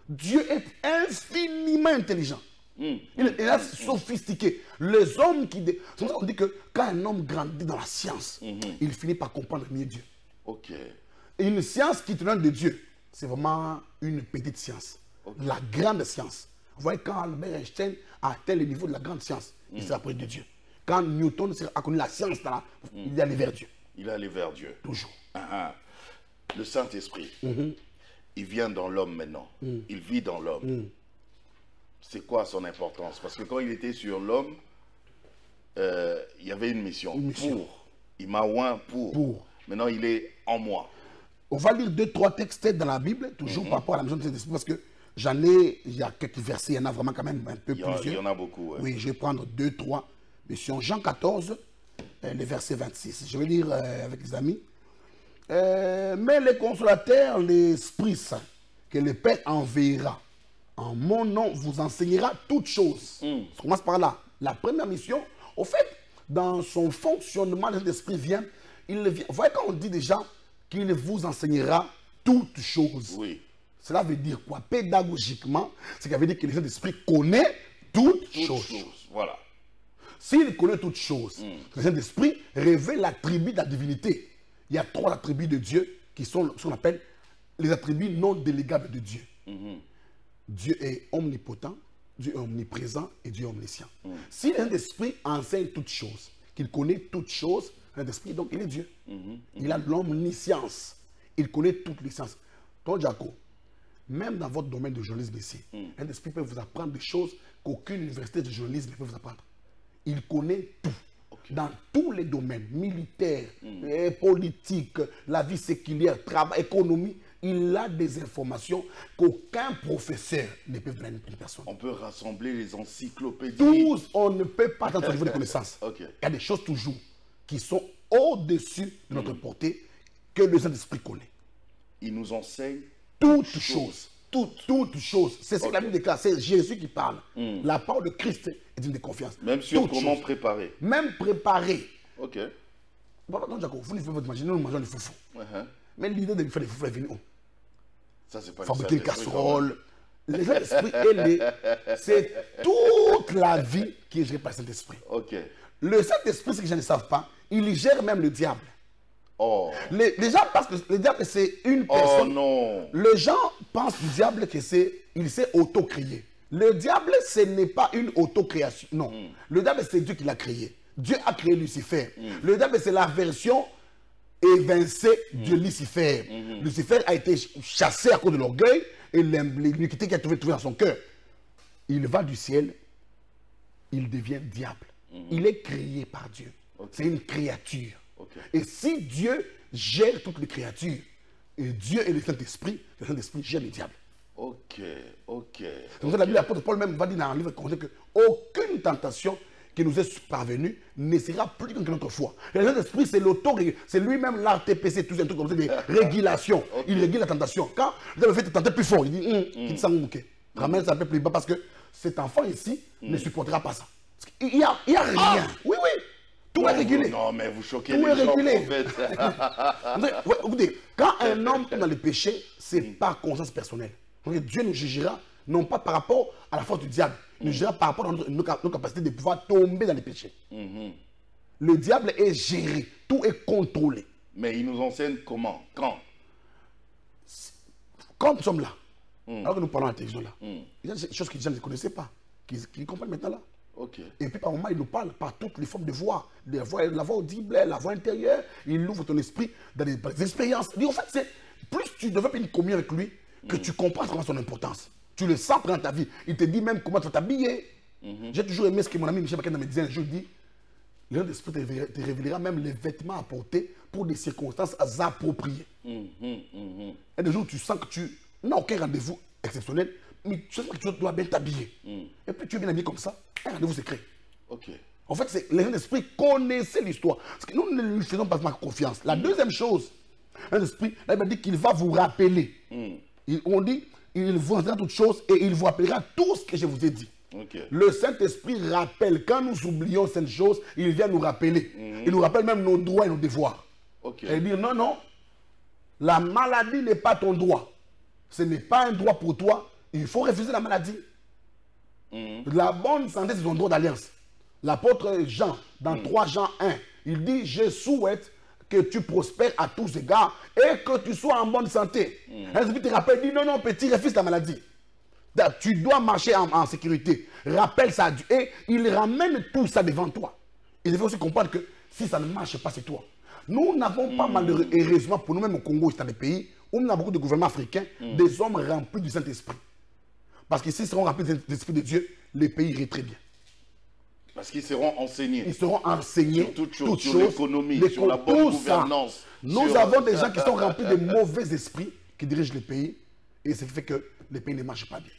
D: Dieu est infiniment intelligent. Il est sophistiqué. Les hommes qui... C'est pour ça qu'on dit que quand un homme grandit dans la science, il finit par comprendre mieux Dieu.
C: Okay.
D: Et une science qui te donne de Dieu, c'est vraiment une petite science. Okay. La grande science. Vous voyez, quand Albert Einstein a atteint le niveau de la grande science, il s'est approché de Dieu. Quand Newton a connu la science, il est allé vers Dieu.
C: Il est allé vers Dieu.
D: Toujours.
C: Le Saint-Esprit, il vient dans l'homme maintenant. Il vit dans l'homme. C'est quoi son importance? Parce que quand il était sur l'homme, il y avait une mission. Pour. Il m'a oint pour. Maintenant, il est en moi.
D: On va lire 2-3 textes dans la Bible, toujours par rapport à la mission de Saint-Esprit, parce que il y a quelques versets, il y en a vraiment quand même un peu plusieurs.
C: Il y en a beaucoup. Ouais.
D: Oui, je vais prendre 2-3 missions. Jean 14, le verset 26. Je vais lire avec les amis. Mais le consolateur, l'Esprit Saint, que le Père enverra, en mon nom vous enseignera toutes choses. Ça commence par là. La première mission, au fait, dans son fonctionnement, l'Esprit vient. Vous voyez quand on dit déjà qu'il vous enseignera toutes choses.
C: Oui.
D: Cela veut dire quoi? Pédagogiquement, c'est qu'il veut dire que le Saint-Esprit connaît toutes choses.
C: Voilà.
D: S'il connaît toutes choses, le Saint-Esprit révèle l'attribut de la divinité. Il y a 3 attributs de Dieu qui sont ce qu'on appelle les attributs non délégables de Dieu. Dieu est omnipotent, Dieu est omniprésent et Dieu est omniscient. Si le Saint-Esprit enseigne toutes choses, qu'il connaît toutes choses, le Saint-Esprit, donc il est Dieu. Il a l'omniscience. Il connaît toutes les sciences. Donc, Jaco, même dans votre domaine de journalisme ici, un esprit peut vous apprendre des choses qu'aucune université de journalisme ne peut vous apprendre. Il connaît tout. Dans tous les domaines, militaires, politiques, la vie séculière, travail, économie, il a des informations qu'aucun professeur ne peut donner à une personne.
C: On peut rassembler les encyclopédies.
D: Tous, on ne peut pas atteindre au niveau des connaissances. Il y a des choses toujours qui sont au-dessus de notre portée que le Saint-Esprit connaît.
C: Il nous enseigne
D: toutes choses. Toutes choses. C'est ce que la Bible déclare. C'est Jésus qui parle. La parole de Christ est digne de confiance.
C: Même sur comment préparer.
D: Même préparer.
C: Ok.
D: Donc, Jacob, vous ne pouvez pas imaginer, nous mangeons des foufous. Mais l'idée de faire des foufous est venue où?
C: Ça, c'est pas
D: fabriquer une casserole. Le Saint-Esprit, c'est toute la vie qui est gérée par le Saint-Esprit. Le Saint-Esprit, ce que les gens ne savent pas, il gère même le diable. Les gens pensent que le diable c'est une personne.
C: Non.
D: Les gens pensent du diable que il s'est auto-créé. Le diable, ce n'est pas une auto-création. Non. Le diable, c'est Dieu qui l'a créé. Dieu a créé Lucifer. Le diable, c'est la version évincée de Lucifer. Lucifer a été chassé à cause de l'orgueil et l'iniquité qu'il a trouvé dans son cœur. Il va du ciel, il devient diable. Il est créé par Dieu. C'est une créature. Et si Dieu gère toutes les créatures, et Dieu est le Saint-Esprit gère le diable.
C: Ok.
D: Donc la Bible, l'apôtre Paul même va dire dans un livre qu'aucune tentation qui nous est parvenue ne sera plus grande que notre foi. Le Saint-Esprit, c'est lui-même l'RTPC, tout un truc comme ça, des régulations. Il régule la tentation. Quand le diable fait tenter plus fort, il dit, ramène ça un peu plus bas parce que cet enfant ici ne supportera pas ça. Il n'y a rien. Oui. Tout est régulé.
C: Non, mais vous choquez
D: tout
C: les gens,
D: régulé.
C: prophète.
D: Quand un homme tombe dans le péché, c'est par conscience personnelle. Donc, Dieu nous jugera, non pas par rapport à la force du diable, il nous jugera par rapport à nos capacités de pouvoir tomber dans le péché. Le diable est géré, tout est contrôlé.
C: Mais il nous enseigne comment?
D: Quand nous sommes là, alors que nous parlons à la télévision là, il y a des choses que les gens ne connaissaient pas, qu'ils comprennent maintenant là. Et puis par moment, il nous parle par toutes les formes de voix, la voix audible, la voix intérieure. Il ouvre ton esprit dans des expériences. En fait, plus tu développes une communion avec lui, que tu comprends vraiment son importance. Tu le sens dans ta vie. Il te dit même comment tu vas t'habiller. J'ai toujours aimé ce que mon ami Michel Bakenda me disait un jour. Il dit, le Saint-Esprit te révélera même les vêtements à porter pour des circonstances appropriées. Et des jours, tu sens que tu n'as aucun rendez-vous exceptionnel, mais tu sais que tu dois bien t'habiller. Et puis tu es bien habillé comme ça, un rendez-vous secret. En fait, le Saint-Esprit connaissait l'histoire. Parce que nous ne lui faisons pas confiance. La deuxième chose, le Saint-Esprit, là, il m'a dit qu'il va vous rappeler. On dit, il vous dira toutes choses et il vous rappellera tout ce que je vous ai dit. Le Saint-Esprit rappelle. Quand nous oublions cette chose, il vient nous rappeler. Il nous rappelle même nos droits et nos devoirs. Et dire, non, la maladie n'est pas ton droit. Ce n'est pas un droit pour toi. Il faut refuser la maladie. La bonne santé, c'est ton droit d'alliance. L'apôtre Jean, dans 3 Jean 1, il dit, je souhaite que tu prospères à tous égards et que tu sois en bonne santé. L'Esprit te rappelle, dit, non, petit, refuse la maladie. Tu dois marcher en sécurité. Rappelle ça à Dieu. Et il ramène tout ça devant toi. Il faut aussi comprendre que si ça ne marche pas, c'est toi. Nous n'avons pas malheureusement, pour nous-mêmes au Congo, c'est dans les pays où on a beaucoup de gouvernements africains, des hommes remplis du Saint-Esprit. Parce que s'ils seront remplis de l'Esprit de Dieu, les pays iraient très bien.
C: Parce qu'ils seront enseignés.
D: Ils seront enseignés
C: sur toutes choses, sur l'économie, sur la bonne gouvernance.
D: Nous avons des gens qui sont remplis de mauvais esprits qui dirigent les pays. Et ce qui fait que les pays ne marchent pas bien.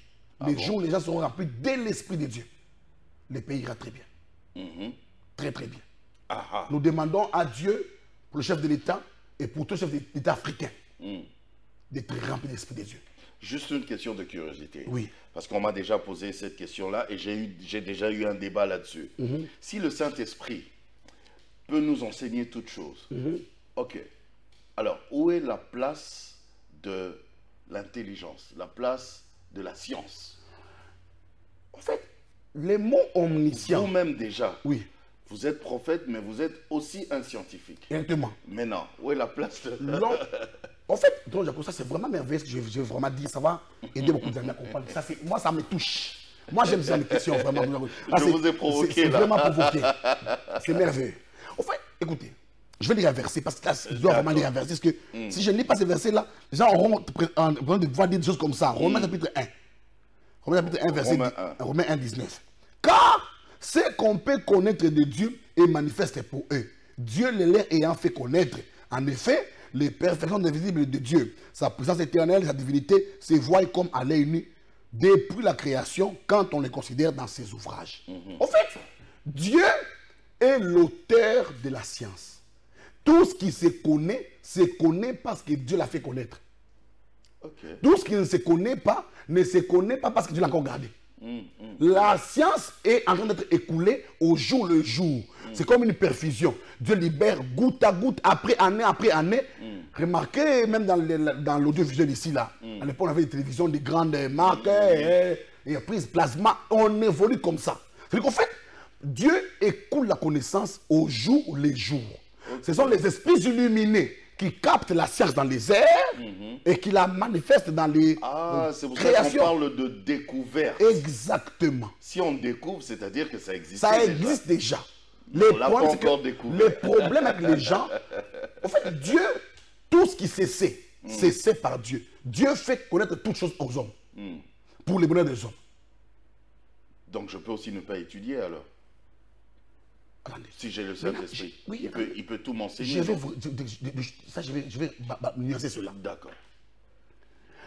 D: Les jours où les gens seront remplis de l'Esprit de Dieu, les pays ira très bien. Très bien. Nous demandons à Dieu, pour le chef de l'État et pour tout chef d'État africain, d'être remplis de l'Esprit de Dieu.
C: Juste une question de curiosité.
D: Oui.
C: Parce qu'on m'a déjà posé cette question-là et j'ai déjà eu un débat là-dessus. Si le Saint-Esprit peut nous enseigner toutes choses, ok. Alors, où est la place de l'intelligence, la place de la science?
D: En fait, les mots omniscients.
C: Vous-même déjà,
D: oui.
C: Vous êtes prophète, mais vous êtes aussi un scientifique.
D: Exactement.
C: Maintenant, où est la place de...
D: Non. En fait, donc, ça c'est vraiment merveilleux ce que je veux vraiment dire. Ça va aider beaucoup d'amis à comprendre. Ça, moi, ça me touche. Moi, j'aime ça, les questions, vraiment.
C: Je vous ai provoqué, là.
D: C'est vraiment provoqué. C'est merveilleux. En fait, écoutez, je vais lire un verset, parce que là, je dois vraiment lire un verset, parce que si je ne lis pas ce verset-là, les gens auront besoin de pouvoir dire des choses comme ça. Romains chapitre 1. Romains chapitre 1, verset Romains 1, 19. Car ce qu'on peut connaître de Dieu est manifeste pour eux. Dieu les leur ayant fait connaître. En effet, les perfections invisibles de Dieu, sa présence éternelle, sa divinité, se voient comme à l'œil nu depuis la création quand on les considère dans ses ouvrages. En fait, Dieu est l'auteur de la science. Tout ce qui se connaît parce que Dieu l'a fait connaître.
C: Okay.
D: Tout ce qui ne se connaît pas parce que Dieu l'a encore gardé. La science est en train d'être écoulée au jour le jour. C'est comme une perfusion. Dieu libère goutte à goutte, après année. Remarquez, même dans l'audiovisuel ici, là, à l'époque, on avait des télévisions de grandes marques, et prises plasma. On évolue comme ça. C'est-à-dire qu'en fait, Dieu écoule la connaissance au jour le jour. Ce sont les esprits illuminés qui captent la science dans les airs et qui la manifestent dans les
C: c'est pour
D: créations.
C: ça qu'on parle de découverte.
D: Exactement.
C: Si on découvre, c'est-à-dire que ça existe.
D: Ça existe déjà. Le problème avec les gens, en fait, Dieu, tout ce qui se sait, c'est fait par Dieu. Dieu fait connaître toutes choses aux hommes, pour le bonheur des hommes.
C: Donc je peux aussi ne pas étudier alors.
D: Attendez.
C: Si j'ai le Saint-Esprit,
D: oui,
C: il peut tout m'enseigner.
D: Je vais nuancer cela.
C: D'accord.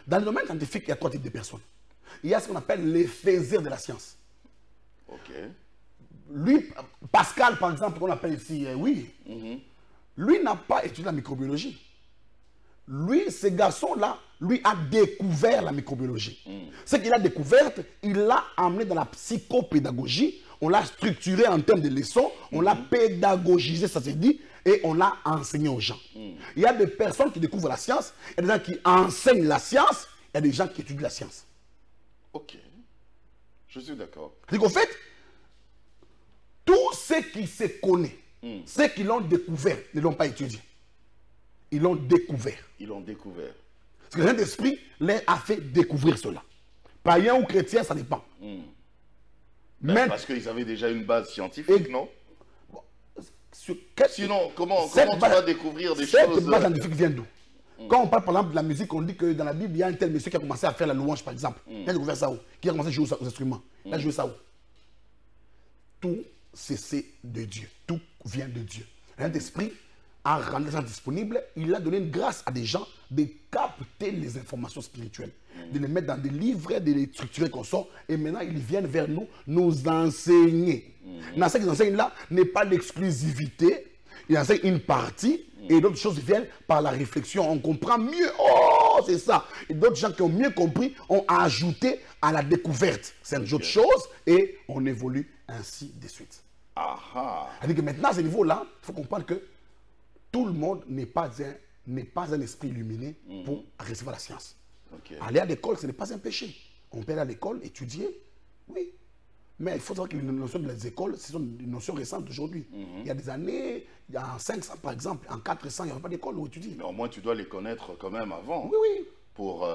D: Dans le domaine scientifique, il y a 3 types de personnes. Il y a ce qu'on appelle les faiseurs de la science.
C: Ok.
D: Lui, Pascal, par exemple, qu'on appelle ici, lui n'a pas étudié la microbiologie. Lui, ce garçon-là, lui a découvert la microbiologie. Ce qu'il a découvert, il l'a amené dans la psychopédagogie. On l'a structuré en termes de leçons, on l'a pédagogisé, ça se dit, et on l'a enseigné aux gens. Il y a des personnes qui découvrent la science, il y a des gens qui enseignent la science, il y a des gens qui étudient la science.
C: Ok. Je suis d'accord.
D: C'est qu'en fait, tout ce qui se connaît, ceux qui l'ont découvert ne l'ont pas étudié. Ils l'ont découvert.
C: Ils l'ont découvert.
D: Parce que le Saint-Esprit leur a fait découvrir cela. Païen ou chrétien, ça dépend.
C: Ben, parce qu'ils avaient déjà une base scientifique, non? Sinon, comment tu vas découvrir des choses?
D: Cette base scientifique vient d'où? Quand on parle par exemple de la musique, on dit que dans la Bible, il y a un tel monsieur qui a commencé à faire la louange, par exemple. Il a découvert ça où? Qui a commencé à jouer aux instruments. Il a joué ça où? Tout, c'est de Dieu. Tout vient de Dieu. L'Esprit a rendu ça disponible. Il a donné une grâce à des gens de capter les informations spirituelles, de les mettre dans des livres, de les structurer comme ça. Et maintenant, ils viennent vers nous, nous enseigner. Dans ce qu'ils enseignent là, n'est pas l'exclusivité. Ils enseignent une partie et d'autres choses viennent par la réflexion. On comprend mieux. Oh, c'est ça. Et d'autres gens qui ont mieux compris ont ajouté à la découverte certaines autres choses et on évolue ainsi de suite. C'est-à-dire que maintenant, à ce niveau-là, il faut comprendre que tout le monde n'est pas un esprit illuminé pour recevoir la science. Aller à l'école, ce n'est pas un péché. On peut aller à l'école, étudier, oui. Mais il faut savoir que les notions des écoles, ce sont des notions récentes d'aujourd'hui. Il y a des années, il y a en 500 par exemple, en 400, il n'y avait pas d'école où étudier.
C: Mais au moins, tu dois les connaître quand même avant.
D: Oui, oui.
C: Pour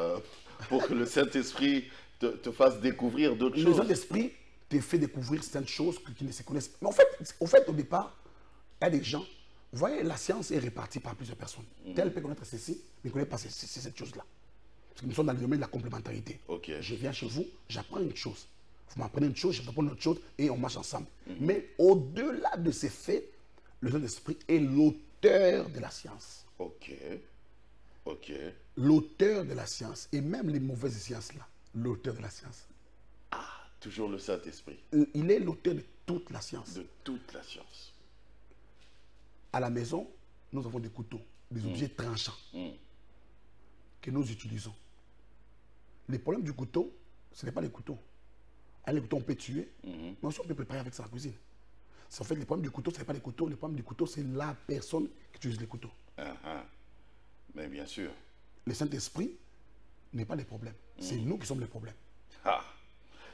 C: que le Saint-Esprit te fasse découvrir d'autres choses.
D: Le Saint-Esprit te fait découvrir certaines choses qui ne se connaissent pas. Mais au fait, au départ, il y a des gens. Vous voyez, la science est répartie par plusieurs personnes. Tel peut connaître ceci, mais ne connaît pas cette chose-là. Parce que nous sommes dans le domaine de la complémentarité. Je viens chez vous, j'apprends une chose. Vous m'apprenez une chose, je vous apprends une autre chose, et on marche ensemble. Mais au-delà de ces faits, le Saint-Esprit est l'auteur de la science. L'auteur de la science, et même les mauvaises sciences là, l'auteur de la science.
C: Toujours le Saint-Esprit.
D: Il est l'auteur de toute la science.
C: De toute la science.
D: À la maison, nous avons des couteaux, des objets tranchants que nous utilisons. Le problème du couteau, ce n'est pas les couteaux. Avec les couteaux, on peut tuer, mais aussi on peut préparer avec ça la cuisine. En fait, le problème du couteau, ce n'est pas les couteaux. Le problème du couteau, c'est la personne qui utilise les couteaux.
C: Mais bien sûr.
D: Le Saint-Esprit n'est pas le problème. C'est nous qui sommes le problème.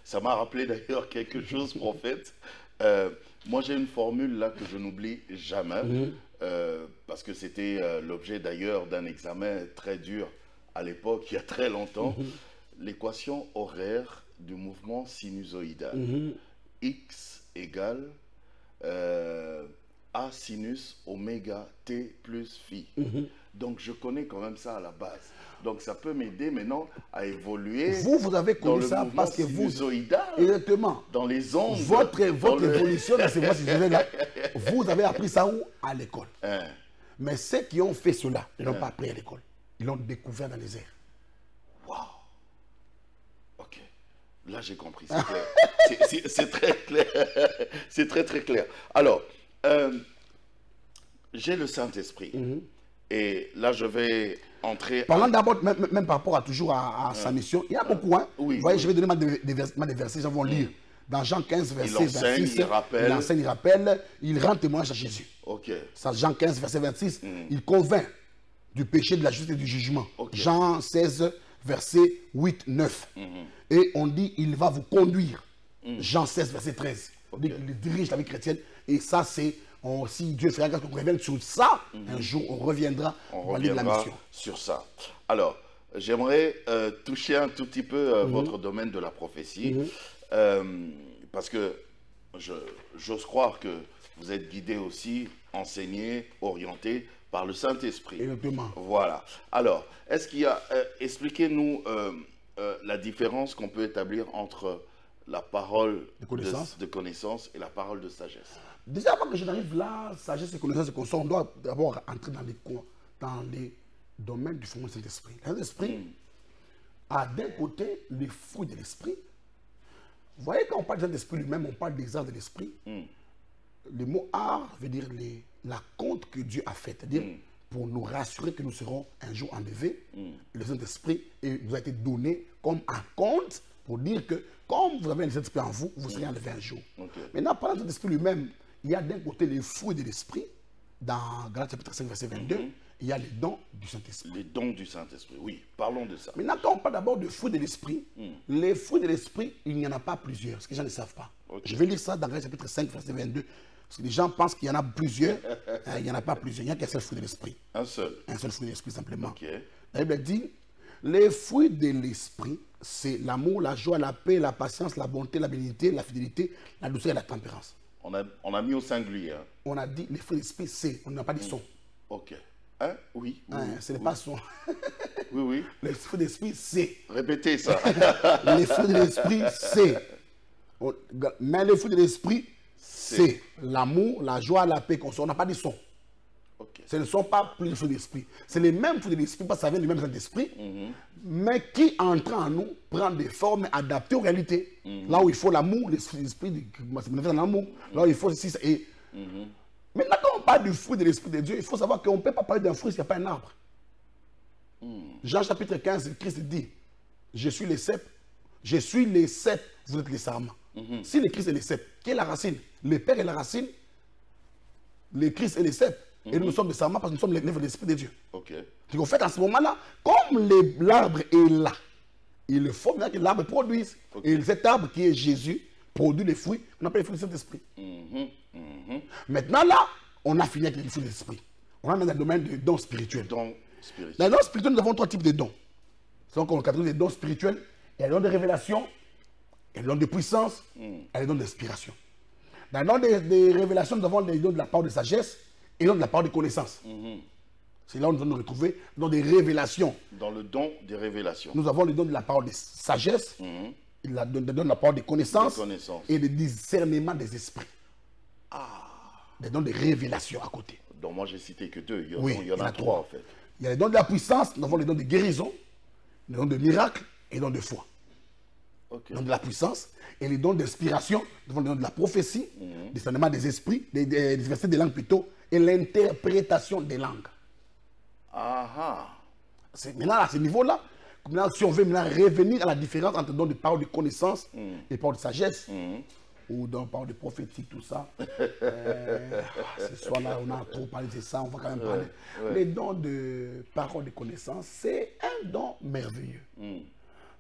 C: Ça m'a rappelé d'ailleurs quelque chose, prophète. Moi, j'ai une formule là que je n'oublie jamais, parce que c'était l'objet d'ailleurs d'un examen très dur à l'époque, il y a très longtemps. L'équation horaire du mouvement sinusoïdal. X égale A sinus oméga T plus phi. Donc, je connais quand même ça à la base. Donc, ça peut m'aider maintenant à évoluer.
D: Vous avez connu ça parce que vous... Exactement.
C: Dans les ondes.
D: Votre évolution dans ces voies sinusoïdales, vous avez appris ça où? À l'école. Mais ceux qui ont fait cela, ils n'ont pas appris à l'école. Ils l'ont découvert dans les airs.
C: Waouh. Ok. Là, j'ai compris. C'est très clair. C'est très, très clair. Alors, j'ai le Saint-Esprit. Et là, je vais entrer...
D: Parlant d'abord, même par rapport toujours à sa mission, il y a beaucoup, hein.
C: Oui,
D: vous voyez, je vais donner des versets, j'en vais lire. Dans Jean 15, verset 26, il enseigne, il rappelle, il rend témoignage à Jésus.
C: Ok.
D: Ça, Jean 15, verset 26, il convainc du péché, de la justice et du jugement. Jean 16, verset 8, 9. Et on dit, il va vous conduire. Jean 16, verset 13. On dit qu'il dirige la vie chrétienne. Et ça, c'est... si Dieu fera grâce qu'on revienne sur ça, un jour on reviendra la mission.
C: Sur ça. Alors, j'aimerais toucher un tout petit peu votre domaine de la prophétie, parce que j'ose croire que vous êtes guidé aussi, enseigné, orienté par le Saint-Esprit.
D: Exactement.
C: Voilà. Alors, est-ce qu'il y a... expliquez-nous la différence qu'on peut établir entre la parole de connaissance et la parole de sagesse.
D: Déjà, avant que je n'arrive là, sagesse et connaissance et consort, on doit d'abord entrer dans les domaines du fondement du Saint-Esprit. Le Saint-Esprit a d'un côté les fruits de l'Esprit. Vous voyez, quand on parle du Saint-Esprit lui-même, on parle des arts de l'Esprit. Le mot art veut dire la compte que Dieu a faite. C'est-à-dire pour nous rassurer que nous serons un jour enlevés. Le Saint-Esprit nous a été donné comme un compte pour dire que comme vous avez le Saint-Esprit en vous, vous serez enlevé un jour. Maintenant, parlant du Saint-Esprit lui-même, il y a d'un côté les fruits de l'Esprit, dans Galates chapitre 5, verset 22, il y a les dons du Saint-Esprit.
C: Les dons du Saint-Esprit, oui, parlons de ça.
D: Maintenant, quand on parle d'abord de fruits de l'Esprit, les fruits de l'Esprit, il n'y en a pas plusieurs, parce que les gens ne savent pas. Je vais lire ça dans Galates chapitre 5, verset 22, parce que les gens pensent qu'il y en a plusieurs, il n'y en a pas plusieurs, il n'y a qu'un seul fruit de l'Esprit.
C: Un seul.
D: Un seul fruit de l'Esprit, simplement. La Bible dit, les fruits de l'Esprit, c'est l'amour, la joie, la paix, la patience, la bonté, la bénignité, la fidélité, la douceur et la tempérance.
C: On a mis au singulier. Hein.
D: On a dit les fruits de l'Esprit, c'est. On n'a pas dit son.
C: Ok. Hein? Oui.
D: Ce n'est pas son.
C: Oui.
D: Les fruits de l'Esprit, c'est.
C: Répétez ça.
D: Les fruits de l'Esprit, c'est. Mais les fruits de l'Esprit, c'est l'amour, la joie, la paix, on n'a pas dit son. Ce ne sont pas plus les fruits de l'Esprit. C'est les mêmes fruits de l'Esprit, parce que ça vient du même Saint-Esprit, mais qui, entrant en nous, prend des formes adaptées aux réalités. Là où il faut l'amour, l'Esprit se manifeste en amour. Là où il faut ceci, et... Maintenant, quand on parle du fruit de l'Esprit de Dieu, il faut savoir qu'on ne peut pas parler d'un fruit s'il n'y a pas un arbre. Jean chapitre 15, Christ dit, je suis les cèpes, vous êtes les sarments. Si le Christ est les cèpes, qui est la racine? Le Père est la racine, le Christ est les cèpes. Et nous sommes des sarments parce que nous sommes les lèvres de l'Esprit de Dieu. Donc en fait, en ce moment-là, comme l'arbre est là, il faut bien que l'arbre produise. Et cet arbre qui est Jésus produit les fruits qu'on appelle les fruits du Saint-Esprit. Maintenant là, on a fini avec les fruits de l'Esprit. On est dans le domaine des dons spirituels. Dans les dons spirituels, nous avons trois types de dons. Donc on catégorise les dons spirituels. Il y a les dons de révélation, il y a les dons de puissance, et les dons d'inspiration. Dans les dons de révélation, nous avons les dons de la part de sagesse, et donc de la part de connaissance. C'est là où nous allons nous retrouver dans des révélations. Dans le don des révélations. Nous avons le don de la parole de sagesse, le don de la parole de connaissance, et le discernement des esprits. Les dons de révélation à côté.
C: Donc moi j'ai cité que deux, il y en a trois en fait.
D: Il y a les dons de la puissance, nous avons les dons de guérison, les dons de miracle et les dons de foi. Les dons de la puissance et les dons d'inspiration, nous avons les dons de la prophétie, le discernement des esprits, des versets des langues plutôt, et l'interprétation des langues. Maintenant, à ce niveau-là, si on veut maintenant revenir à la différence entre dons de parole de connaissance et parole de sagesse, ou dons de parole de prophétique, tout ça, ce soir-là, on a trop parlé de ça, on va quand même parler. Les dons de parole de connaissance, c'est un don merveilleux.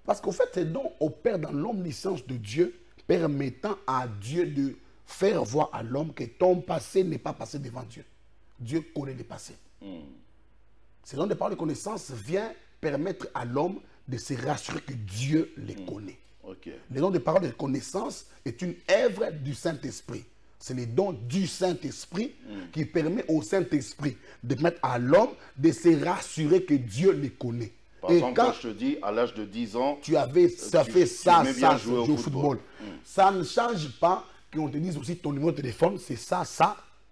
D: Parce qu'au fait, ces dons opèrent dans l'omniscience de Dieu, permettant à Dieu de faire voir à l'homme que ton passé n'est pas passé devant Dieu. Dieu connaît le passé. Ces dons de parole de connaissance viennent permettre à l'homme de se rassurer que Dieu les connaît. Les dons de parole de connaissance est une œuvre du Saint-Esprit. C'est les dons du Saint-Esprit qui permet au Saint-Esprit de permettre à l'homme de se rassurer que Dieu les connaît.
C: Par exemple, quand je te dis, à l'âge de 10 ans,
D: tu fais ça, jouer au football. Ça ne change pas qu'on te dise aussi ton numéro de téléphone, c'est ça,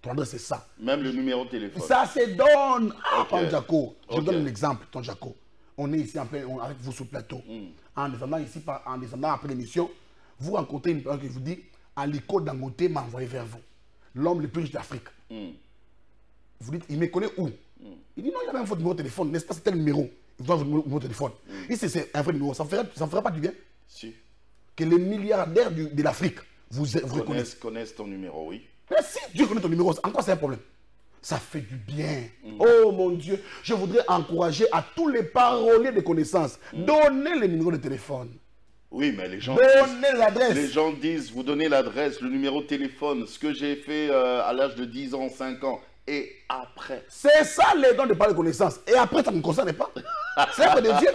D: ton adresse, c'est ça.
C: Même le numéro de téléphone.
D: Ça se donne. Ton Jaco, je donne un exemple, ton Jaco. On est ici avec vous sur le plateau. En descendant après l'émission, vous rencontrez une personne qui vous dit, Aliko Dangote m'a envoyé vers vous. L'homme le plus riche d'Afrique. Vous dites, il me connaît où? Il dit, non, il a même votre numéro de téléphone. N'est-ce pas, c'est tel numéro? Il doit votre numéro de téléphone. Et c'est un vrai numéro. Ça ne ferait pas du bien? Si. Que les milliardaires de l'Afrique vous
C: connaissent ton numéro, oui.
D: Mais si Dieu connaît ton numéro, en quoi c'est un problème? Ça fait du bien. Oh mon Dieu, je voudrais encourager à tous les paroliers de connaissances. Donnez le numéro de téléphone.
C: Oui, mais les gens
D: donnez l'adresse.
C: Les gens disent, vous donnez l'adresse, le numéro de téléphone, ce que j'ai fait à l'âge de 10 ans, 5 ans, et après. C'est ça les dons de parole de connaissance. Et après, ça ne me concerne pas. C'est l'œuvre de Dieu.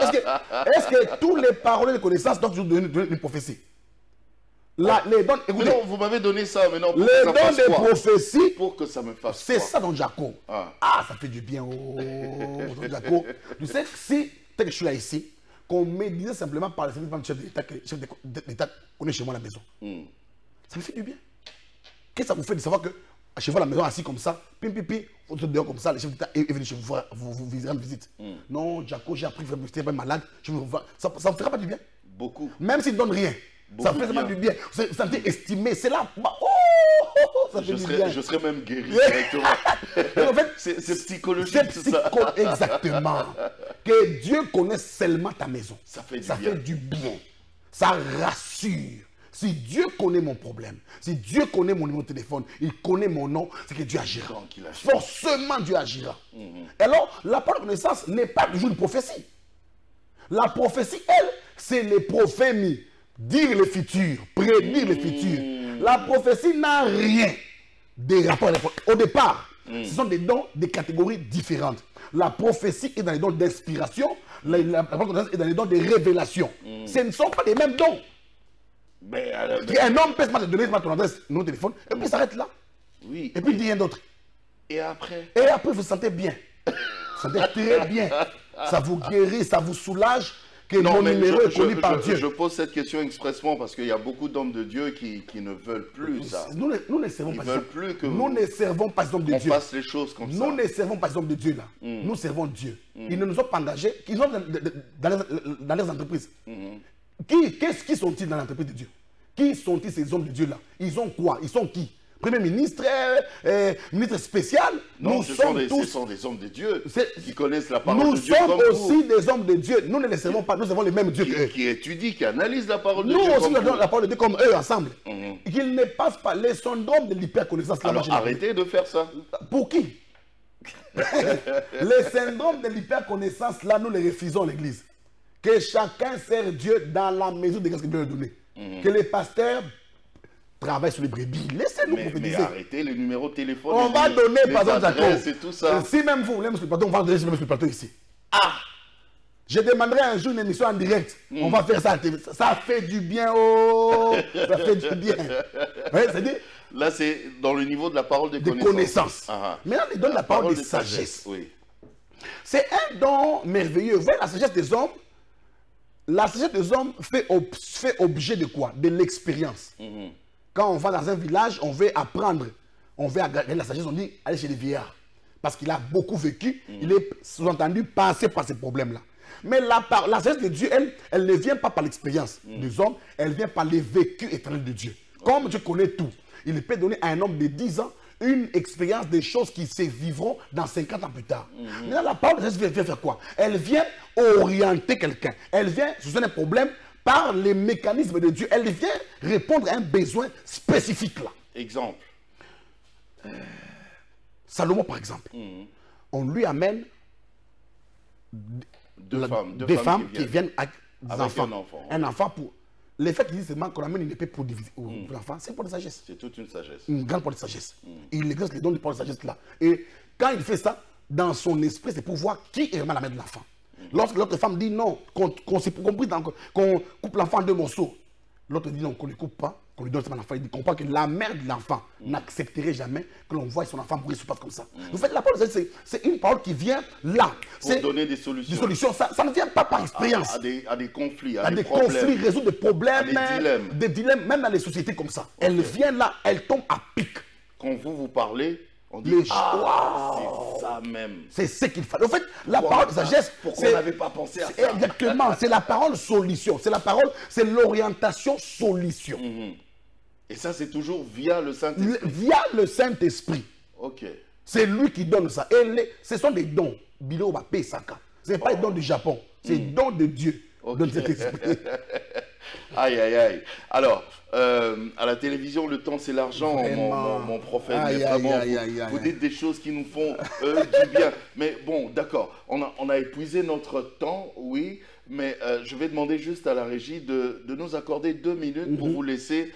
C: Est-ce que tous les paroliers de connaissance doivent toujours donner une prophétie? Les dons, écoutez, non, vous m'avez donné ça, mais non,
D: les dons de prophétie,
C: pour que ça me fasse
D: c'est ça, don Jaco. Ça fait du bien, don Jaco. Tu sais, si, tel que je suis là ici, qu'on me disait simplement par le chef de l'État qu'on est chez moi à la maison. Ça me fait du bien. Qu'est-ce que ça vous fait de savoir que chez vous à la maison, assis comme ça, pipi, votre dehors comme ça, le chef d'État est venu chez vous, vous rendre visite. Non, Jaco, j'ai appris que vous étiez malade, ça ne vous fera pas du bien? Beaucoup. Même s'il ne donne rien. Ça fait vraiment du bien. Vous vous sentez estimé. C'est là. Ça fait du bien.
C: Je serais même guéri directement. En fait, c'est psychologique, c'est ça.
D: Exactement. Que Dieu connaisse seulement ta maison. Ça fait du bien. Ça rassure. Si Dieu connaît mon problème, si Dieu connaît mon numéro de téléphone, il connaît mon nom, c'est que Dieu agira. Forcément, Dieu agira. Alors, la parole de connaissance n'est pas toujours une prophétie. La prophétie, elle, c'est les prophèmes. Dire le futur, prédire le futur. La prophétie n'a rien de rapport avec au départ. Ce sont des dons de catégories différentes. La prophétie est dans les dons d'inspiration, la prophétie est dans les dons de révélation. Ce ne sont pas les mêmes dons. Un homme peut te donner ton adresse, ton téléphone, et puis il s'arrête là. Oui. Et puis il dit rien d'autre.
C: Et après?
D: Et après, vous vous sentez bien. Vous vous sentez très bien. Ça vous guérit, ça vous soulage.
C: Non, mon numéro est connu par Dieu. Je pose cette question expressement parce qu'il y a beaucoup d'hommes de Dieu qui ne veulent plus ça.
D: Nous ne servons pas.
C: Ils veulent plus que
D: nous ne servons pas les hommes de Dieu.
C: On fasse les choses comme ça.
D: Nous ne servons pas les hommes de Dieu là. Nous servons Dieu. Ils ne nous ont pas engagés. Ils sont dans les entreprises. Qui sont-ils dans l'entreprise de Dieu? Qui sont-ils ces hommes de Dieu là? Ils ont quoi? Ils sont qui? Premier ministre, ministre spécial.
C: Non, ce sont des hommes de Dieu qui connaissent la parole de Dieu.
D: Nous sommes aussi des hommes de Dieu. Nous ne les servons pas, nous avons les mêmes dieux qu'eux.
C: Qui étudient, qui analysent la parole de Dieu.
D: Nous aussi, nous avons la parole de Dieu comme eux ensemble. Qu'ils ne passent pas les syndromes de l'hyperconnaissance.
C: Alors arrêtez de faire ça.
D: Pour qui? Les syndromes de l'hyperconnaissance, là, nous les refusons à l'église. Que chacun sert Dieu dans la mesure de ce que Dieu lui a donné. Que les pasteurs travaille sur les brebis. Laissez-nous prophétiser.
C: Mais arrêtez les numéros de téléphone.
D: On va donner, par exemple,
C: c'est tout ça.
D: Si même vous voulez me plateau, on va donner sur le plateau ici. Je demanderai un jour une émission en direct. On va faire ça à la TV. Ça fait du bien, ça fait du bien. C'est-à-dire,
C: là, c'est dans le niveau de la parole de
D: connaissance. Maintenant, il donne la parole de sagesse. Oui. C'est un don merveilleux. Vous voyez, la sagesse des hommes, fait objet de quoi? De l'expérience. Quand on va dans un village, on veut apprendre, on veut gagner la sagesse, on dit allez chez les vieillards. Parce qu'il a beaucoup vécu, il est sous-entendu passé par ces problèmes-là. Mais la sagesse de Dieu, elle ne vient pas par l'expérience des hommes, elle vient par les vécus éternels de Dieu. Comme Dieu connaît tout, il peut donner à un homme de 10 ans une expérience des choses qui se vivront dans 50 ans plus tard. Maintenant, la parole de Dieu vient faire quoi? Elle vient orienter quelqu'un. Elle vient résoudre un problème par les mécanismes de Dieu. Elle vient répondre à un besoin spécifique là.
C: Exemple.
D: Salomon, par exemple. On lui amène deux femmes qui viennent
C: enfants.
D: Un enfant pour... Le fait qu'il dit seulement qu'on amène une épée pour diviser pour l'enfant, c'est pour la sagesse.
C: C'est toute une sagesse.
D: Une grande porte de sagesse. Il exerce les dons de porte de sagesse là. Et quand il fait ça, dans son esprit, c'est pour voir qui est vraiment la mère de l'enfant. Lorsque l'autre femme dit non, qu'on s'est compris, qu'on coupe l'enfant en 2 morceaux, l'autre dit non, qu'on ne le coupe pas, qu'on lui donne seulement l'enfant. Il comprend que la mère de l'enfant n'accepterait jamais que l'on voie son enfant mourir sur place comme ça. Vous faites la parole, c'est une parole qui vient là.
C: Pour donner des solutions.
D: Des solutions. Ça ne vient pas par expérience.
C: À des conflits,
D: à des conflits, résoudre des problèmes,
C: des
D: dilemmes, même dans les sociétés comme ça. Elle vient là, elle tombe à pic.
C: Quand vous parlez, on dit c'est ça même.
D: C'est ce qu'il fallait. En fait, la parole de sagesse,
C: pourquoi on n'avait pas pensé à ça?
D: Exactement, c'est la parole solution. C'est la parole, c'est l'orientation solution.
C: Et ça, c'est toujours via le Saint-Esprit.
D: Via le Saint-Esprit.
C: Ok.
D: C'est lui qui donne ça. Et ce sont des dons. Bilo Bapé Saka. Ce n'est pas les dons du Japon. C'est les dons de Dieu.
C: Okay.
D: De cet esprit.
C: Aïe, aïe, aïe. Alors, à la télévision, le temps, c'est l'argent, mon prophète.
D: Aïe,
C: vraiment, vous dites des choses qui nous font du bien. Mais bon, d'accord, on a épuisé notre temps, oui. Mais je vais demander juste à la régie de nous accorder 2 minutes pour vous laisser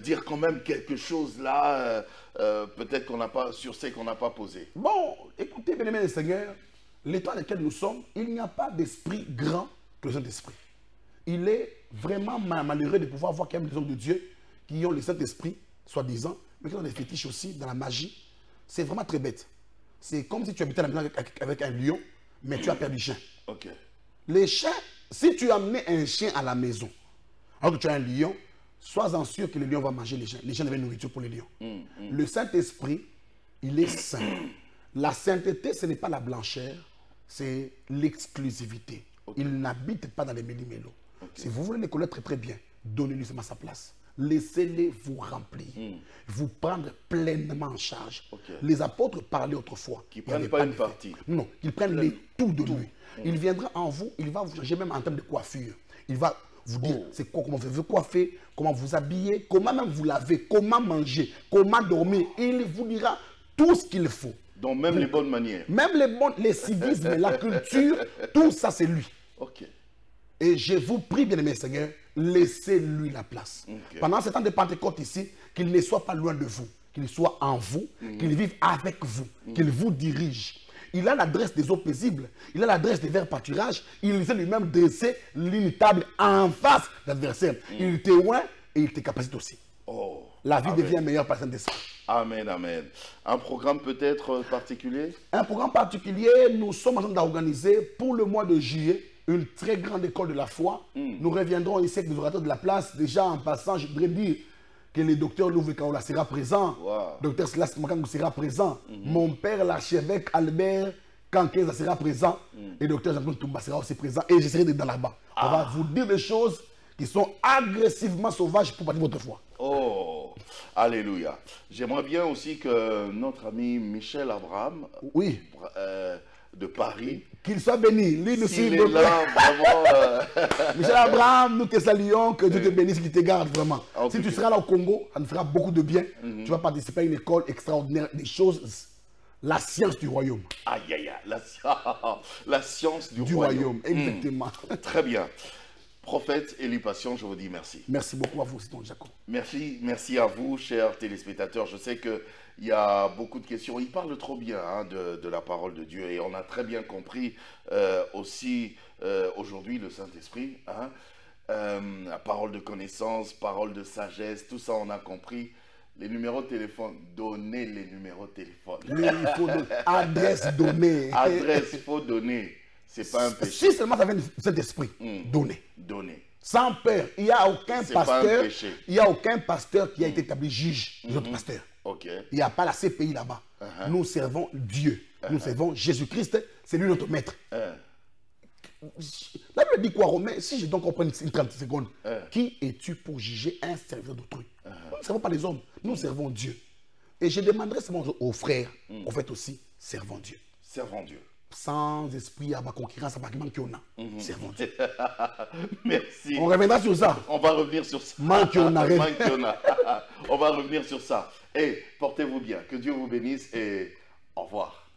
C: dire quand même quelque chose là, peut-être qu'on n'a pas, sur ce qu'on n'a pas posé.
D: Bon, écoutez, bien-aimés les seigneurs, l'état dans lequel nous sommes, il n'y a pas d'esprit grand que le Saint-Esprit. Il est vraiment malheureux de pouvoir voir quand même des hommes de Dieu qui ont le Saint-Esprit, soi-disant, mais qui ont des fétiches aussi dans la magie. C'est vraiment très bête. C'est comme si tu habitais à la maison avec un lion, mais tu as perdu le chien.
C: Ok.
D: Les chiens, si tu amenais un chien à la maison, alors que tu as un lion, sois-en sûr que le lion va manger les chiens. Les chiens deviennent nourriture pour les lions. Le Saint-Esprit, il est saint. La sainteté, ce n'est pas la blancheur, c'est l'exclusivité. Okay. Il n'habite pas dans les méli-mélos. Okay. Si vous voulez les connaître très très bien, donnez-lui seulement sa place. Laissez-les vous remplir, vous prendre pleinement en charge. Okay. Les apôtres parlaient autrefois.
C: Qui ne prennent pas une partie.
D: Non, qu'ils prennent tout de lui. Il viendra en vous, il va vous changer même en termes de coiffure. Il va vous dire c'est quoi, comment vous vous coiffer, comment vous habiller, comment même vous laver, comment manger, comment dormir. Il vous dira tout ce qu'il faut.
C: Donc même les bonnes manières.
D: Même les civismes, la culture, tout ça c'est lui.
C: Ok.
D: Et je vous prie, bien-aimés Seigneur, laissez-lui la place. Okay. Pendant ce temps de Pentecôte ici, qu'il ne soit pas loin de vous, qu'il soit en vous, qu'il vive avec vous, qu'il vous dirige. Il a l'adresse des eaux paisibles, il a l'adresse des verts pâturages, il sait lui-même dresser l'initable en face de l'adversaire. Il te oint et il te capacite aussi.
C: Oh.
D: La vie devient meilleure par Saint-Esprit.
C: Amen, amen. Un programme peut-être particulier? Un
D: programme particulier, nous sommes en train d'organiser pour le mois de juillet une très grande école de la foi. Nous reviendrons ici avec les orateurs de la place. Déjà en passant, je voudrais dire que le docteur Louve Kaola sera présent. Docteur Silas Makangou sera présent. Mon père, l'archevêque Albert Kankeza sera présent. Et docteur Jean-Claude Toumba sera aussi présent. Et je serai dans là-bas. On va vous dire des choses qui sont agressivement sauvages pour bâtir votre foi.
C: Oh, alléluia. J'aimerais bien aussi que notre ami Michel Abraham,
D: oui,
C: de Paris,
D: qu'il soit béni. Lui, nous
C: s'il est là, vraiment.
D: Michel Abraham, nous te saluons, que Dieu te bénisse, qu'il te garde vraiment. Si tu seras là au Congo, ça nous fera beaucoup de bien. Tu vas participer à une école extraordinaire, des choses, la science du royaume.
C: Aïe, aïe, aïe, la science du royaume.
D: Exactement.
C: Très bien. Prophète Élie Passion, je vous dis merci.
D: Merci beaucoup à vous, Sidon Jacob.
C: Merci à vous, chers téléspectateurs. Je sais qu'il y a beaucoup de questions. Il parle trop bien de la parole de Dieu et on a très bien compris aussi aujourd'hui le Saint-Esprit. La parole de connaissance, parole de sagesse, tout ça on a compris. Les numéros de téléphone, donnez les numéros de téléphone.
D: Il faut adresse donnée.
C: Adresse, il faut donner. C'est pas un péché.
D: Si seulement ça vient de cet esprit, donner.
C: Donner.
D: Sans peur. Il n'y a aucun pasteur. Il n'y a aucun pasteur qui a été établi juge des autres pasteurs.
C: Okay.
D: Il n'y a pas la CPI là-bas. Nous servons Dieu. Nous servons Jésus-Christ. C'est lui notre maître. La Bible dit quoi, Romain? Si je dois comprendre une 30 secondes. Qui es-tu pour juger un serviteur d'autrui? Nous ne servons pas les hommes. Nous servons Dieu. Et je demanderai seulement aux frères, en fait aussi, servons Dieu.
C: Servons Dieu.
D: Sans esprit à ma concurrence, à ma qu'on a. Servons Dieu.
C: Merci.
D: On reviendra sur ça.
C: On va revenir sur ça. On va revenir sur ça. Et portez-vous bien. Que Dieu vous bénisse et au revoir.